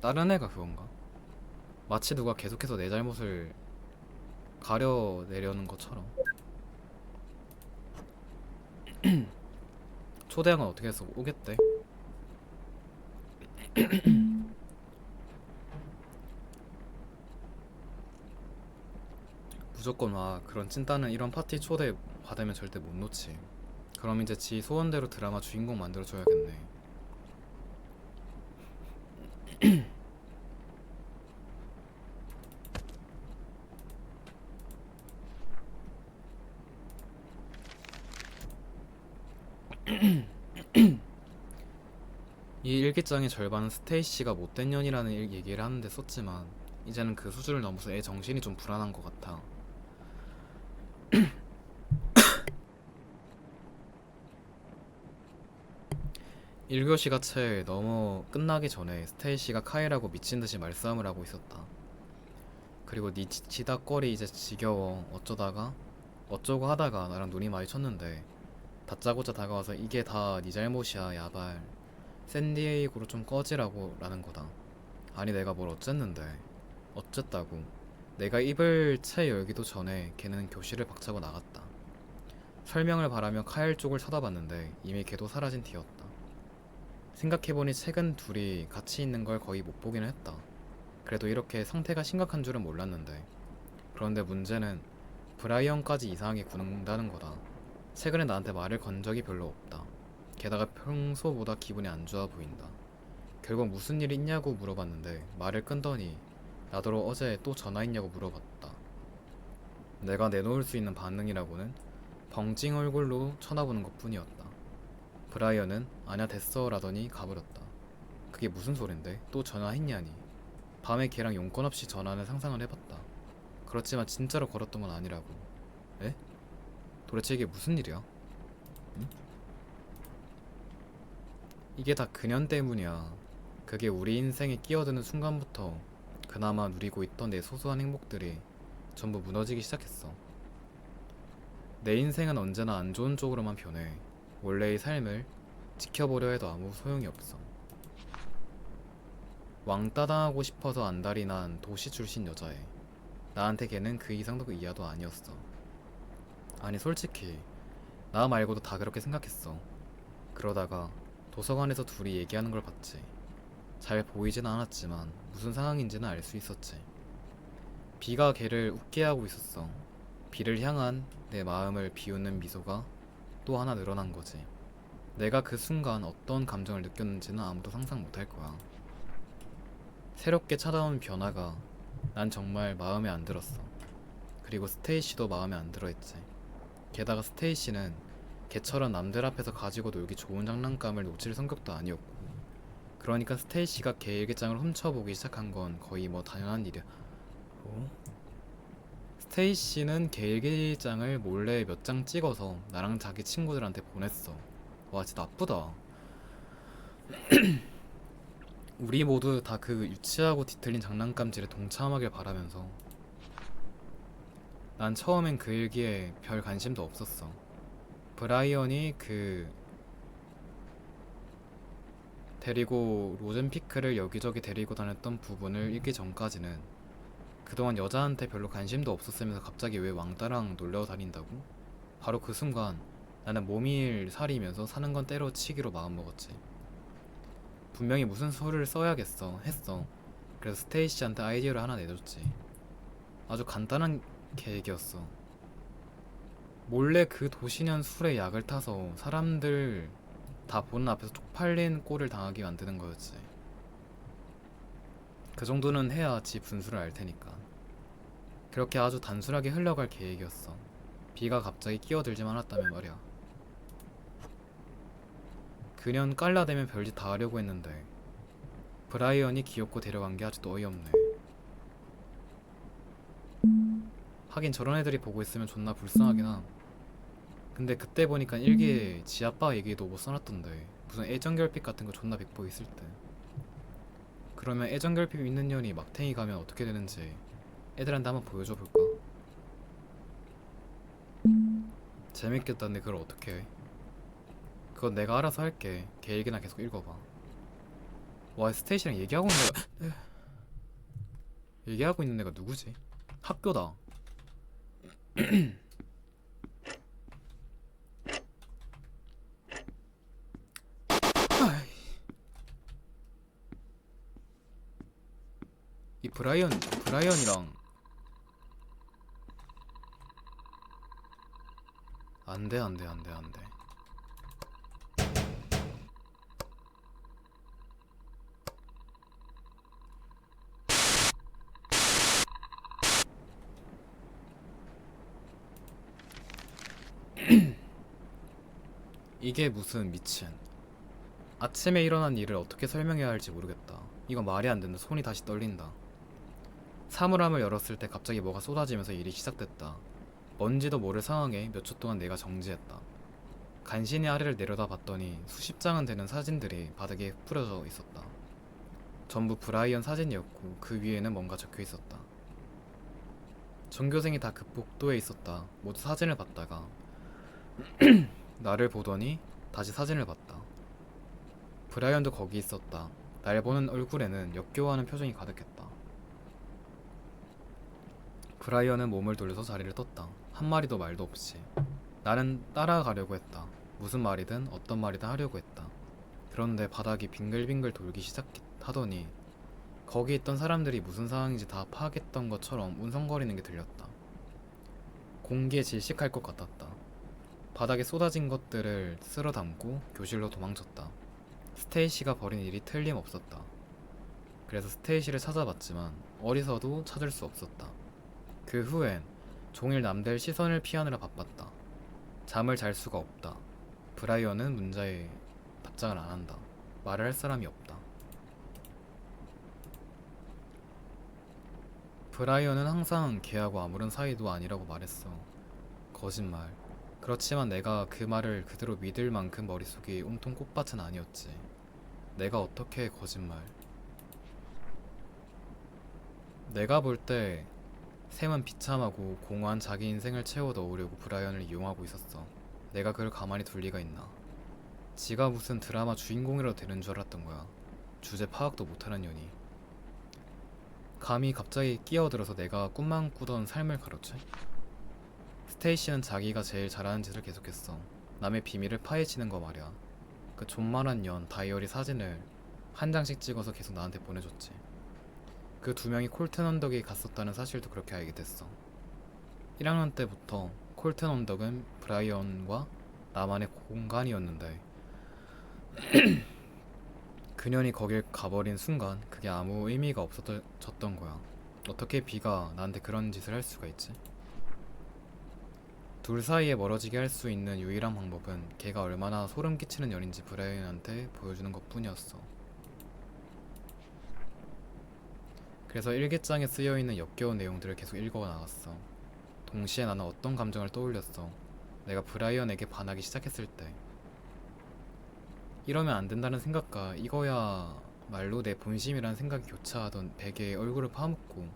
다른 애가 그건가? 마치 누가 계속해서 내 잘못을 가려내려는 것처럼. 초대형은 어떻게 해서 오겠대? 무조건 와. 그런 찐따는 이런 파티 초대 받으면 절대 못 놓지. 그럼 이제 지 소원대로 드라마 주인공 만들어줘야겠네. 이 일기장의 절반은 스테이시가 못된 년이라는 얘기를 하는데 썼지만 이제는 그 수준을 넘어서 애 정신이 좀 불안한 것 같아. 1교시가 채 넘어 끝나기 전에 스테이시가 카이라고 미친듯이 말싸움을 하고 있었다. 그리고 니 지닥거리 이제 지겨워 어쩌고 하다가 나랑 눈이 마주쳤는데 다짜고짜 다가와서 이게 다 니 잘못이야 야발 샌디에이고로 좀 꺼지라고 라는 거다. 아니 내가 뭘 어쨌는데. 어쨌다고. 내가 입을 채 열기도 전에 걔는 교실을 박차고 나갔다. 설명을 바라며 카일 쪽을 쳐다봤는데 이미 걔도 사라진 뒤였다. 생각해보니 최근 둘이 같이 있는 걸 거의 못 보기는 했다. 그래도 이렇게 상태가 심각한 줄은 몰랐는데. 그런데 문제는 브라이언까지 이상하게 구는다는 거다. 최근에 나한테 말을 건 적이 별로 없다. 게다가 평소보다 기분이 안 좋아 보인다. 결국 무슨 일 있냐고 물어봤는데 말을 끊더니 나더러 어제 또 전화했냐고 물어봤다. 내가 내놓을 수 있는 반응이라고는 벙징 얼굴로 쳐다보는 것 뿐이었다. 브라이언은 아냐 됐어 라더니 가버렸다. 그게 무슨 소린데? 또 전화했냐니. 밤에 걔랑 용건 없이 전화하는 상상을 해봤다. 그렇지만 진짜로 걸었던 건 아니라고. 에? 도대체 이게 무슨 일이야? 응? 이게 다 그년 때문이야. 그게 우리 인생에 끼어드는 순간부터 그나마 누리고 있던 내 소소한 행복들이 전부 무너지기 시작했어. 내 인생은 언제나 안 좋은 쪽으로만 변해. 원래의 삶을 지켜보려 해도 아무 소용이 없어. 왕따 당하고 싶어서 안달이 난 도시 출신 여자애. 나한테 걔는 그 이상도 그 이하도 아니었어. 아니 솔직히 나 말고도 다 그렇게 생각했어. 그러다가 도서관에서 둘이 얘기하는 걸 봤지. 잘 보이진 않았지만 무슨 상황인지는 알 수 있었지. 비가 걔를 웃게 하고 있었어. 비를 향한 내 마음을 비우는 미소가 또 하나 늘어난 거지. 내가 그 순간 어떤 감정을 느꼈는지는 아무도 상상 못할 거야. 새롭게 찾아온 변화가 난 정말 마음에 안 들었어. 그리고 스테이시도 마음에 안 들어했지. 게다가 스테이시는 걔처럼 남들 앞에서 가지고 놀기 좋은 장난감을 놓칠 성격도 아니었고, 그러니까 스테이시가 걔 일기장을 훔쳐보기 시작한 건 거의 뭐 당연한 일이야. 어? 스테이시는 걔 일기장을 몰래 몇 장 찍어서 나랑 자기 친구들한테 보냈어. 와, 진짜 나쁘다. 우리 모두 다 그 유치하고 뒤틀린 장난감질에 동참하길 바라면서. 난 처음엔 그 일기에 별 관심도 없었어. 브라이언이 데리고 로젠피크를 여기저기 데리고 다녔던 부분을 읽기 전까지는 그동안 여자한테 별로 관심도 없었으면서 갑자기 왜 왕따랑 놀러 다닌다고? 바로 그 순간 나는 몸일 살이면서 사는 건 때려치기로 마음먹었지. 분명히 무슨 수를 써야겠어 했어. 그래서 스테이시한테 아이디어를 하나 내줬지. 아주 간단한 계획이었어. 몰래 그 도시년 술에 약을 타서 사람들 다 보는 앞에서 쪽팔린 꼴을 당하게 만드는 거였지. 그 정도는 해야 지 분수를 알 테니까. 그렇게 아주 단순하게 흘러갈 계획이었어. 비가 갑자기 끼어들지만 않았다면 말이야. 그년 깔라대면 별짓 다 하려고 했는데 브라이언이 귀엽고 데려간 게 아직도 어이없네. 하긴 저런 애들이 보고 있으면 존나 불쌍하긴 함. 근데 그때 보니까 일기에 지 아빠 얘기도 못 써놨던데 무슨 애정결핍 같은 거 존나 백보 있을 때. 그러면 애정결핍 있는 년이 막탱이 가면 어떻게 되는지 애들한테 한번 보여줘 볼까? 재밌겠다는데 그걸 어떻게 해? 그건 내가 알아서 할게. 걔 얘기나 계속 읽어봐. 와, 스테이시랑 얘기하고 있는 애가 누구지? 학교다. 이 브라이언이랑 안돼 안돼 안돼 안돼. 이게 무슨 미친. 아침에 일어난 일을 어떻게 설명해야 할지 모르겠다. 이건 말이 안 된다. 손이 다시 떨린다. 사물함을 열었을 때 갑자기 뭐가 쏟아지면서 일이 시작됐다. 뭔지도 모를 상황에 몇 초 동안 내가 정지했다. 간신히 아래를 내려다 봤더니 수십 장은 되는 사진들이 바닥에 뿌려져 있었다. 전부 브라이언 사진이었고 그 위에는 뭔가 적혀 있었다. 전교생이 다 그 복도에 있었다. 모두 사진을 봤다가 나를 보더니 다시 사진을 봤다. 브라이언도 거기 있었다. 날 보는 얼굴에는 역겨워하는 표정이 가득했다. 브라이언은 몸을 돌려서 자리를 떴다. 한마디도 말도 없이. 나는 따라가려고 했다. 무슨 말이든 어떤 말이든 하려고 했다. 그런데 바닥이 빙글빙글 돌기 시작하더니 거기 있던 사람들이 무슨 상황인지 다 파악했던 것처럼 운성거리는 게 들렸다. 공기에 질식할 것 같았다. 바닥에 쏟아진 것들을 쓸어 담고 교실로 도망쳤다. 스테이시가 벌인 일이 틀림없었다. 그래서 스테이시를 찾아봤지만 어디서도 찾을 수 없었다. 그 후엔 종일 남들 시선을 피하느라 바빴다. 잠을 잘 수가 없다. 브라이언은 문자에 답장을 안 한다. 말을 할 사람이 없다. 브라이언은 항상 걔하고 아무런 사이도 아니라고 말했어. 거짓말. 그렇지만 내가 그 말을 그대로 믿을 만큼 머릿속이 온통 꽃밭은 아니었지. 내가 어떻게 거짓말. 내가 볼 때 샘은 비참하고 공허한 자기 인생을 채워 넣으려고 브라이언을 이용하고 있었어. 내가 그걸 가만히 둘 리가 있나. 지가 무슨 드라마 주인공이라도 되는 줄 알았던 거야. 주제 파악도 못하는 년이. 감히 갑자기 끼어들어서 내가 꿈만 꾸던 삶을 가로채? 스테이시는 자기가 제일 잘하는 짓을 계속했어. 남의 비밀을 파헤치는 거 말이야. 그 존만한 년 다이어리 사진을 한 장씩 찍어서 계속 나한테 보내줬지. 그 두 명이 콜튼 언덕에 갔었다는 사실도 그렇게 알게 됐어. 1학년 때부터 콜튼 언덕은 브라이언과 나만의 공간이었는데 그년이 거길 가버린 순간 그게 아무 의미가 없어졌던 거야. 어떻게 비가 나한테 그런 짓을 할 수가 있지? 둘 사이에 멀어지게 할 수 있는 유일한 방법은 걔가 얼마나 소름 끼치는 년인지 브라이언한테 보여주는 것뿐이었어. 그래서 일기장에 쓰여있는 역겨운 내용들을 계속 읽어 나갔어. 동시에 나는 어떤 감정을 떠올렸어. 내가 브라이언에게 반하기 시작했을 때. 이러면 안 된다는 생각과 이거야 말로 내 본심이라는 생각이 교차하던 베개에 얼굴을 파묻고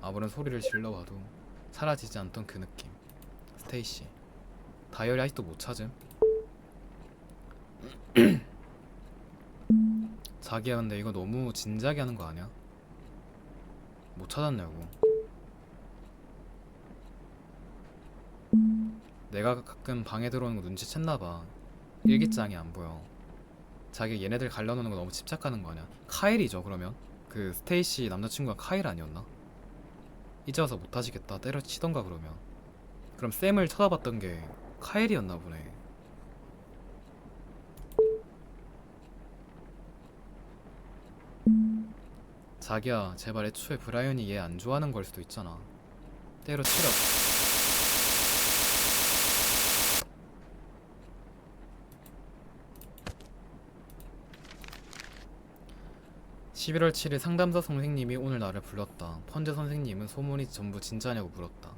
아무런 소리를 질러봐도 사라지지 않던 그 느낌. 스테이시. 다이어리 아직도 못 찾음? 자기야 근데 이거 너무 진지하게 하는 거 아니야? 못 찾았냐고. 내가 가끔 방에 들어오는 거 눈치챘나봐. 일기장이 안 보여. 자기 얘네들 갈라놓는 거 너무 집착하는 거 아니야? 카일이죠 그러면? 그 스테이시 남자친구가 카일 아니었나? 이제 와서 못하시겠다 때려치던가 그러면. 그럼 쌤을 쳐다봤던 게 카일이었나 보네. 자기야 제발 애초에 브라이언이 얘 안 좋아하는 걸 수도 있잖아. 때려치라고. 11월 7일 상담사 선생님이 오늘 나를 불렀다. 펀즈 선생님은 소문이 전부 진짜냐고 물었다.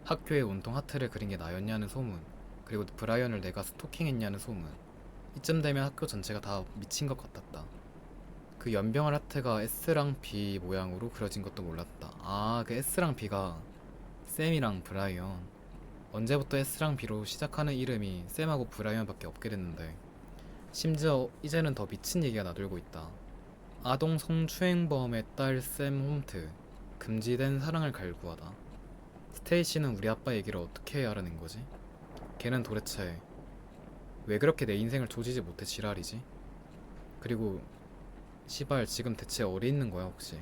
학교에 온통 하트를 그린 게 나였냐는 소문, 그리고 브라이언을 내가 스토킹했냐는 소문. 이쯤 되면 학교 전체가 다 미친 것 같았다. 그 연병할 하트가 S랑 B 모양으로 그려진 것도 몰랐다. 아, 그 S랑 B가 샘이랑 브라이언. 언제부터 S랑 B로 시작하는 이름이 샘하고 브라이언밖에 없게 됐는데 심지어 이제는 더 미친 얘기가 나돌고 있다. 아동 성추행범의 딸 샘 홈트. 금지된 사랑을 갈구하다. 스테이시는 우리 아빠 얘기를 어떻게 알아낸 거지? 걔는 도대체 왜 그렇게 내 인생을 조지지 못해 지랄이지? 그리고 시발 지금 대체 어디 있는 거야 혹시?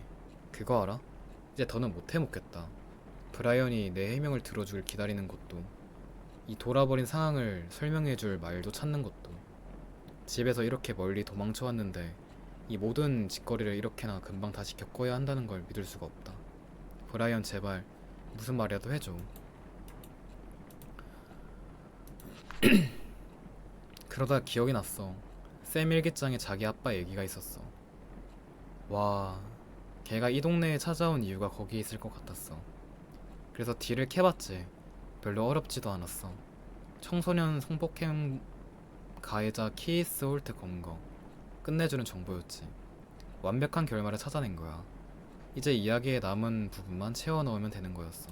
그거 알아? 이제 더는 못 해먹겠다. 브라이언이 내 해명을 들어주길 기다리는 것도, 이 돌아버린 상황을 설명해줄 말도 찾는 것도, 집에서 이렇게 멀리 도망쳐왔는데 이 모든 짓거리를 이렇게나 금방 다시 겪어야 한다는 걸 믿을 수가 없다. 브라이언 제발 무슨 말이라도 해줘. 그러다 기억이 났어. 샘 일기장에 자기 아빠 얘기가 있었어. 와, 걔가 이 동네에 찾아온 이유가 거기에 있을 것 같았어. 그래서 딜을 캐봤지. 별로 어렵지도 않았어. 청소년 성폭행 가해자 키스 홀트 검거. 끝내주는 정보였지. 완벽한 결말을 찾아낸 거야. 이제 이야기의 남은 부분만 채워 넣으면 되는 거였어.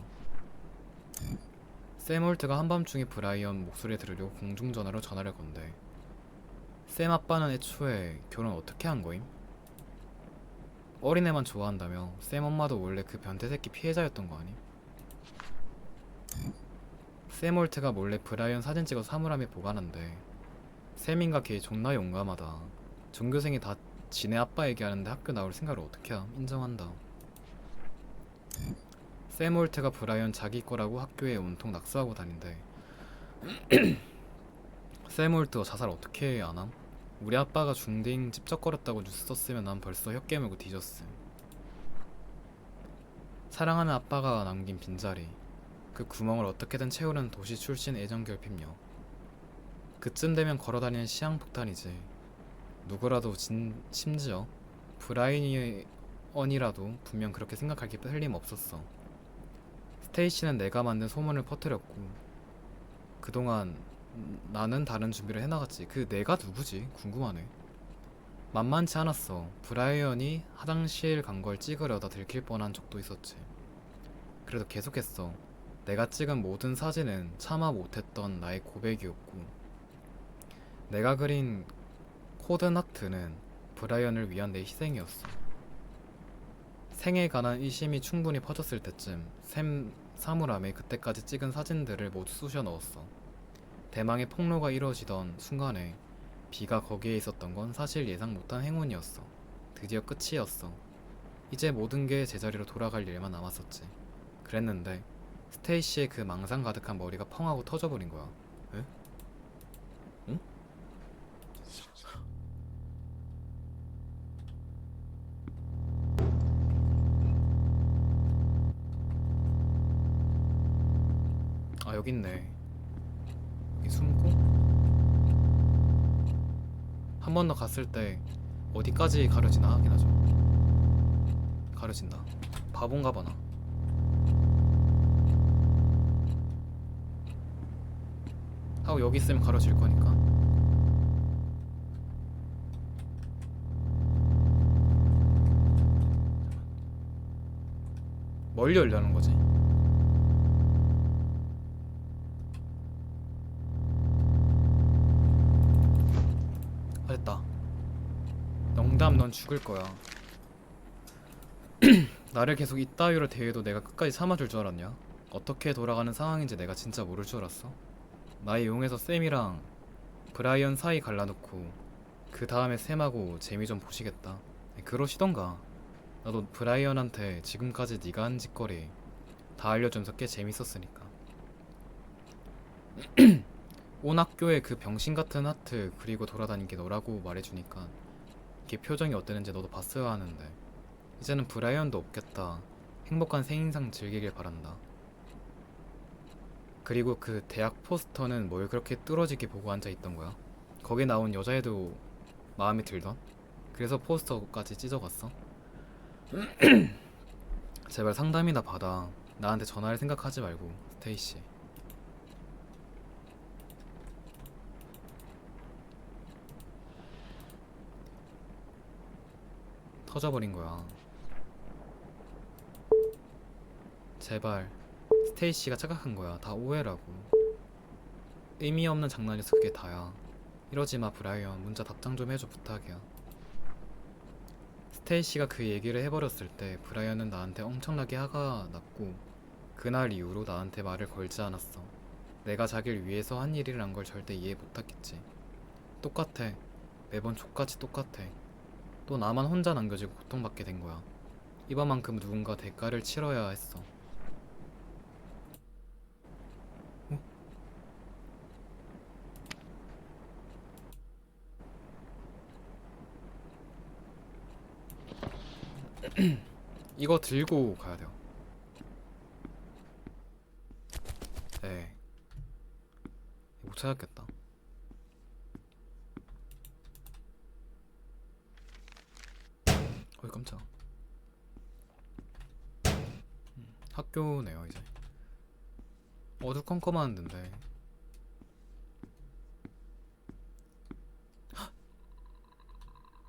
샘 홀트가 한밤중에 브라이언 목소리 들으려고 공중전화로 전화를 건대. 샘 아빠는 애초에 결혼 어떻게 한 거임? 어린애만 좋아한다며 샘 엄마도 원래 그 변태새끼 피해자였던 거 아니? 샘 홀트가 몰래 브라이언 사진 찍어서 사물함에 보관한대. 샘인가 걔 존나 용감하다. 전교생이 다 지네 아빠 얘기하는데 학교 나올 생각을 어떻게 함? 인정한다. 샘 홀트가 브라이언 자기 거라고 학교에 온통 낙서하고 다닌대. 샘 홀트 자살 어떻게 안 함? 우리 아빠가 중딩 찝쩍거렸다고 뉴스 썼으면 난 벌써 혀 깨물고 뒤졌음. 사랑하는 아빠가 남긴 빈자리. 그 구멍을 어떻게든 채우려는 도시 출신 애정결핍녀. 그쯤 되면 걸어다니는 시한폭탄이지. 누구라도 심지어 브라이언이라도 분명 그렇게 생각할 게 틀림없었어. 스테이시는 내가 만든 소문을 퍼뜨렸고 그동안 나는 다른 준비를 해나갔지. 그 내가 누구지? 궁금하네. 만만치 않았어. 브라이언이 화장실 간 걸 찍으려다 들킬 뻔한 적도 있었지. 그래도 계속했어. 내가 찍은 모든 사진은 차마 못했던 나의 고백이었고 내가 그린 코드나트는 브라이언을 위한 내 희생이었어. 생에 관한 의심이 충분히 퍼졌을 때쯤 샘 사물함에 그때까지 찍은 사진들을 모두 쑤셔 넣었어. 대망의 폭로가 이루어지던 순간에 비가 거기에 있었던 건 사실 예상 못한 행운이었어. 드디어 끝이었어. 이제 모든 게 제자리로 돌아갈 일만 남았었지. 그랬는데 스테이시의 그 망상 가득한 머리가 펑 하고 터져버린 거야. 에? 응? 아, 여기 있네. 여기 숨고 한 번 더 갔을 때 어디까지 가려지나 확인하죠. 가려진다. 바본가 봐나. 하고 여기 있으면 가려질 거니까. 멀리 열려는 거지. 아, 됐다. 농담, 넌 죽을 거야. 나를 계속 이따위로 대해도 내가 끝까지 참아줄 줄 알았냐? 어떻게 돌아가는 상황인지 내가 진짜 모를 줄 알았어? 나 이용해서 쌤이랑 브라이언 사이 갈라놓고 그 다음에 쌤하고 재미 좀 보시겠다. 그러시던가. 나도 브라이언한테 지금까지 네가 한 짓거리 다 알려주면서 꽤 재밌었으니까. 온 학교에 그 병신 같은 하트 그리고 돌아다닌 게 너라고 말해주니까 이게 표정이 어땠는지 너도 봤어야 하는데 이제는 브라이언도 없겠다. 행복한 새인상 즐기길 바란다. 그리고 그 대학 포스터는 뭘 그렇게 뚫어지게 보고 앉아있던 거야? 거기 나온 여자애도 마음에 들던? 그래서 포스터까지 찢어갔어? 제발 상담이나 받아. 나한테 전화할 생각하지 말고, 스테이시. 터져버린 거야. 제발. 스테이시가 착각한 거야. 다 오해라고. 의미 없는 장난이어서 그게 다야. 이러지 마, 브라이언. 문자 답장 좀 해줘, 부탁이야. 스테이시가 그 얘기를 해버렸을 때 브라이언은 나한테 엄청나게 화가 났고 그날 이후로 나한테 말을 걸지 않았어. 내가 자기를 위해서 한 일이란 걸 절대 이해 못하겠지. 똑같아. 매번 족같이 똑같아. 또 나만 혼자 남겨지고 고통받게 된 거야. 이번만큼 누군가 대가를 치러야 했어. 어? 이거 들고 가야 돼요. 네. 못 찾았겠다. 어이, 깜짝. 학교네요, 이제. 어두컴컴한 데인데.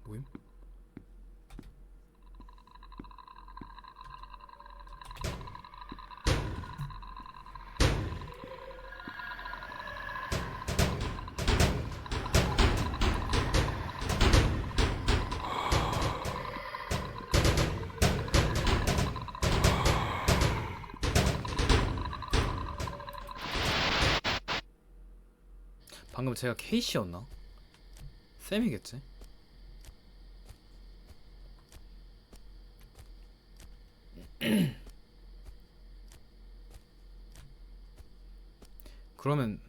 모임? 방금 제가 케이시였나? 쌤이겠지? 그러면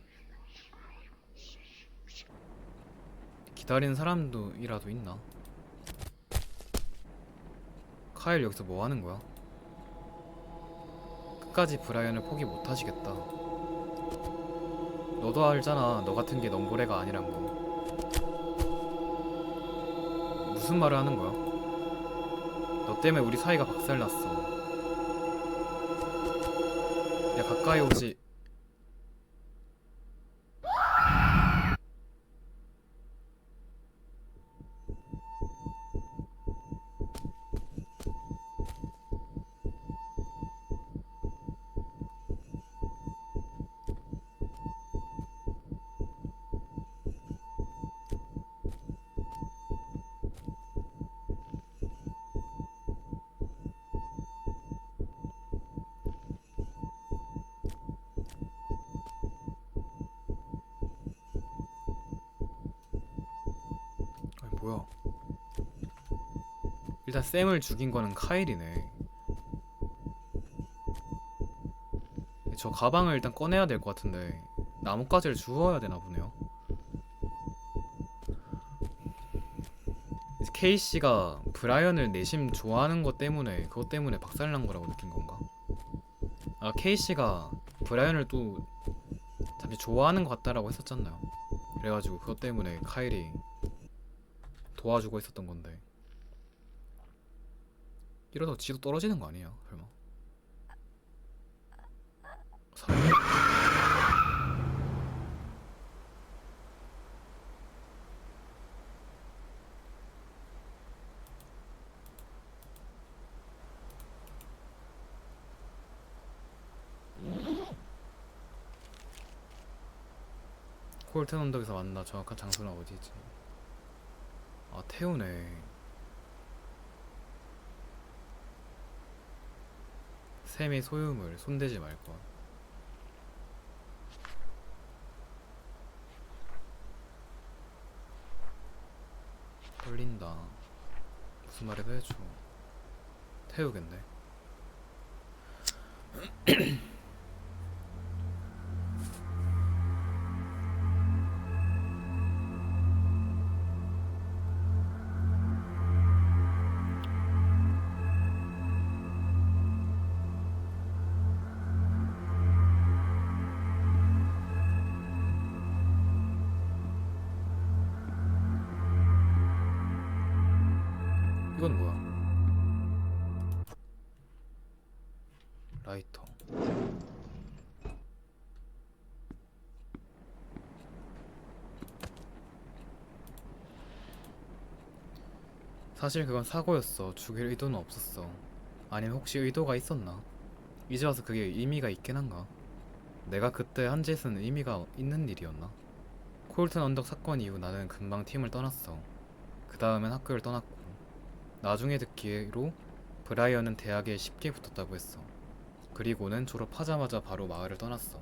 기다리는 사람도 이라도 있나? 카일 여기서 뭐 하는 거야? 끝까지 브라이언을 포기 못 하시겠다. 너도 알잖아. 너 같은 게 넘보레가 아니란 거. 무슨 말을 하는 거야? 너 때문에 우리 사이가 박살났어. 야, 가까이 오지. 아니, 뭐야? 일단 샘을 죽인 거는 카일이네. 저 가방을 일단 꺼내야 될 것 같은데 나뭇가지를 주워야 되나 보네요. 케이씨가 브라이언을 내심 좋아하는 것 때문에 그것 때문에 박살난 거라고 느낀 건가? 아, 케이씨가 브라이언을 또 잠시 좋아하는 것 같다라고 했었잖아요. 그래가지고 그것 때문에 카일이 도와주고 있었던 건데 이러다 지도 떨어지는 거 아니에요? 설마? 콜튼 언덕에서 만나. 정확한 장소는 어디지? 아, 태우네. 샘의 소유물 손대지 말것. 떨린다. 무슨 말이도 해줘. 태우겠네. 이건 뭐야? 라이터. 사실 그건 사고였어. 죽일 의도는 없었어. 아니면 혹시 의도가 있었나? 이제 와서 그게 의미가 있긴 한가? 내가 그때 한 짓은 의미가 있는 일이었나? 콜튼 언덕 사건 이후 나는 금방 팀을 떠났어. 그 다음엔 학교를 떠났고, 나중에 듣기로 브라이언은 대학에 쉽게 붙었다고 했어. 그리고는 졸업하자마자 바로 마을을 떠났어.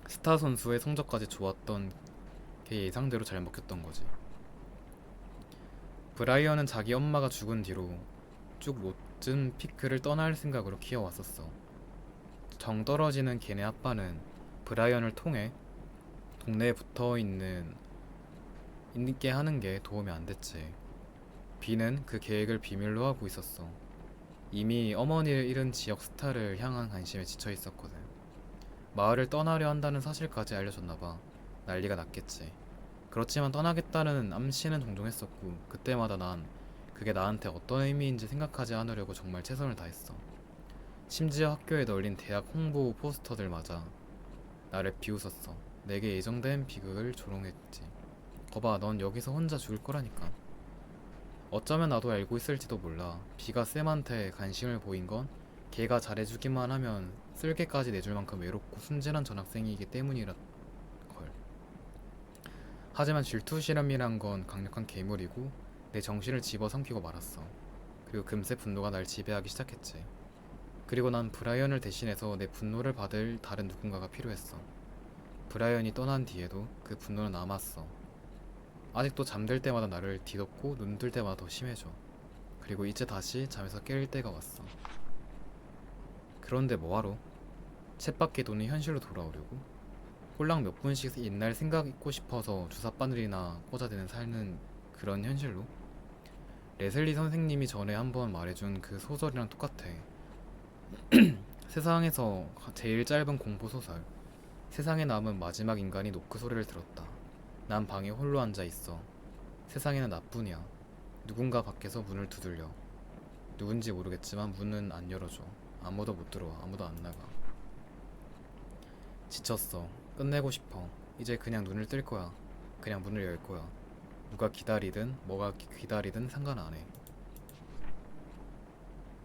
스타 선수의 성적까지 좋았던 걔 예상대로 잘 먹혔던 거지. 브라이언은 자기 엄마가 죽은 뒤로 쭉 로튼 피크를 떠날 생각으로 키워왔었어. 정 떨어지는 걔네 아빠는 브라이언을 통해 동네에 있게 하는 게 도움이 안 됐지. 비는 그 계획을 비밀로 하고 있었어. 이미 어머니를 잃은 지역 스타를 향한 관심에 지쳐 있었거든. 마을을 떠나려 한다는 사실까지 알려줬나봐. 난리가 났겠지. 그렇지만 떠나겠다는 암시는 종종 했었고, 그때마다 난 그게 나한테 어떤 의미인지 생각하지 않으려고 정말 최선을 다했어. 심지어 학교에 널린 대학 홍보 포스터들마저 나를 비웃었어. 내게 예정된 비극을 조롱했지. 거봐, 넌 여기서 혼자 죽을 거라니까. 어쩌면 나도 알고 있을지도 몰라. 비가 쌤한테 관심을 보인 건 걔가 잘해주기만 하면 쓸개까지 내줄 만큼 외롭고 순진한 전학생이기 때문이라 걸. 하지만 질투심이란 건 강력한 괴물이고 내 정신을 집어삼키고 말았어. 그리고 금세 분노가 날 지배하기 시작했지. 그리고 난 브라이언을 대신해서 내 분노를 받을 다른 누군가가 필요했어. 브라이언이 떠난 뒤에도 그 분노는 남았어. 아직도 잠들 때마다 나를 뒤덮고 눈 뜰 때마다 더 심해져. 그리고 이제 다시 잠에서 깰 때가 왔어. 그런데 뭐하러? 쳇바퀴 도는 현실로 돌아오려고? 꼴랑 몇 분씩 옛날 생각 잊고 싶어서 주사바늘이나 꽂아대는 삶는 그런 현실로? 레슬리 선생님이 전에 한번 말해준 그 소설이랑 똑같아. 세상에서 제일 짧은 공포소설. 세상에 남은 마지막 인간이 노크 소리를 들었다. 난 방에 홀로 앉아 있어. 세상에는 나뿐이야. 누군가 밖에서 문을 두들려. 누군지 모르겠지만 문은 안 열어줘. 아무도 못 들어와. 아무도 안 나가. 지쳤어. 끝내고 싶어. 이제 그냥 눈을 뜰 거야. 그냥 문을 열 거야. 누가 기다리든 뭐가 기다리든 상관 안 해.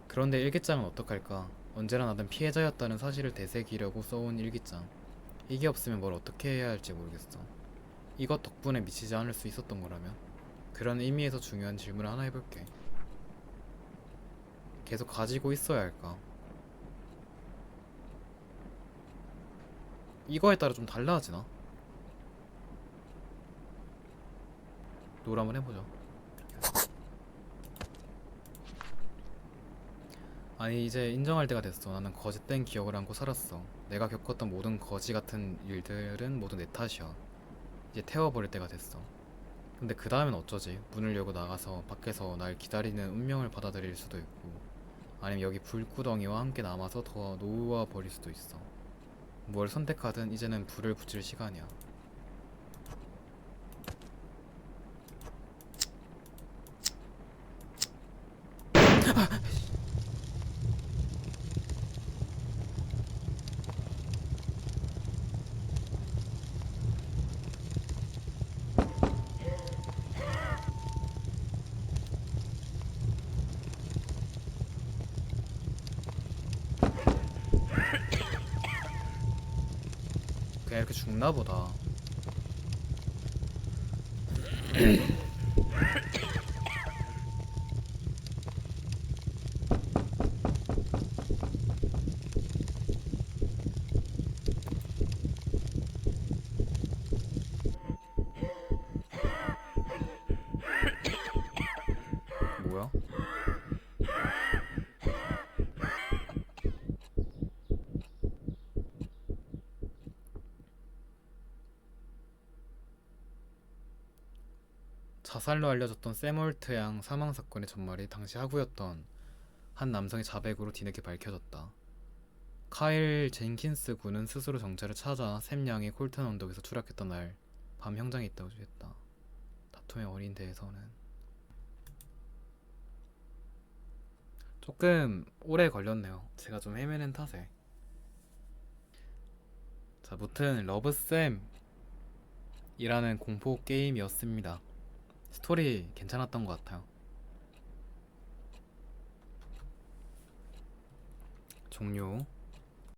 그런데 일기장은 어떡할까? 언제나 나는 피해자였다는 사실을 되새기려고 써온 일기장. 이게 없으면 뭘 어떻게 해야 할지 모르겠어. 이것 덕분에 미치지 않을 수 있었던 거라면? 그런 의미에서 중요한 질문을 하나 해볼게. 계속 가지고 있어야 할까? 이거에 따라 좀 달라지나? 노래 한번 해보자. 아니 이제 인정할 때가 됐어. 나는 거짓된 기억을 안고 살았어. 내가 겪었던 모든 거지 같은 일들은 모두 내 탓이야. 이제 태워버릴 때가 됐어. 근데 그 다음엔 어쩌지? 문을 열고 나가서 밖에서 날 기다리는 운명을 받아들일 수도 있고, 아니면 여기 불구덩이와 함께 남아서 더 놓아 버릴 수도 있어. 뭘 선택하든 이제는 불을 붙일 시간이야. 그냥 이렇게 죽나 보다. 뭐야? 자살로 알려졌던 세몰트 양 사망 사건의 전말이 당시 하구였던 한 남성의 자백으로 뒤늦게 밝혀졌다. 카일 젠킨스 군은 스스로 정체를 찾아 샘 양이 콜튼 언덕에서 추락했던 날 밤 현장에 있다고 주했다. 다툼의 원인 대해서는 조금 오래 걸렸네요. 제가 좀 헤매는 탓에. 자, 무튼 러브쌤이라는 공포 게임이었습니다. 스토리 괜찮았던 것 같아요. 종료.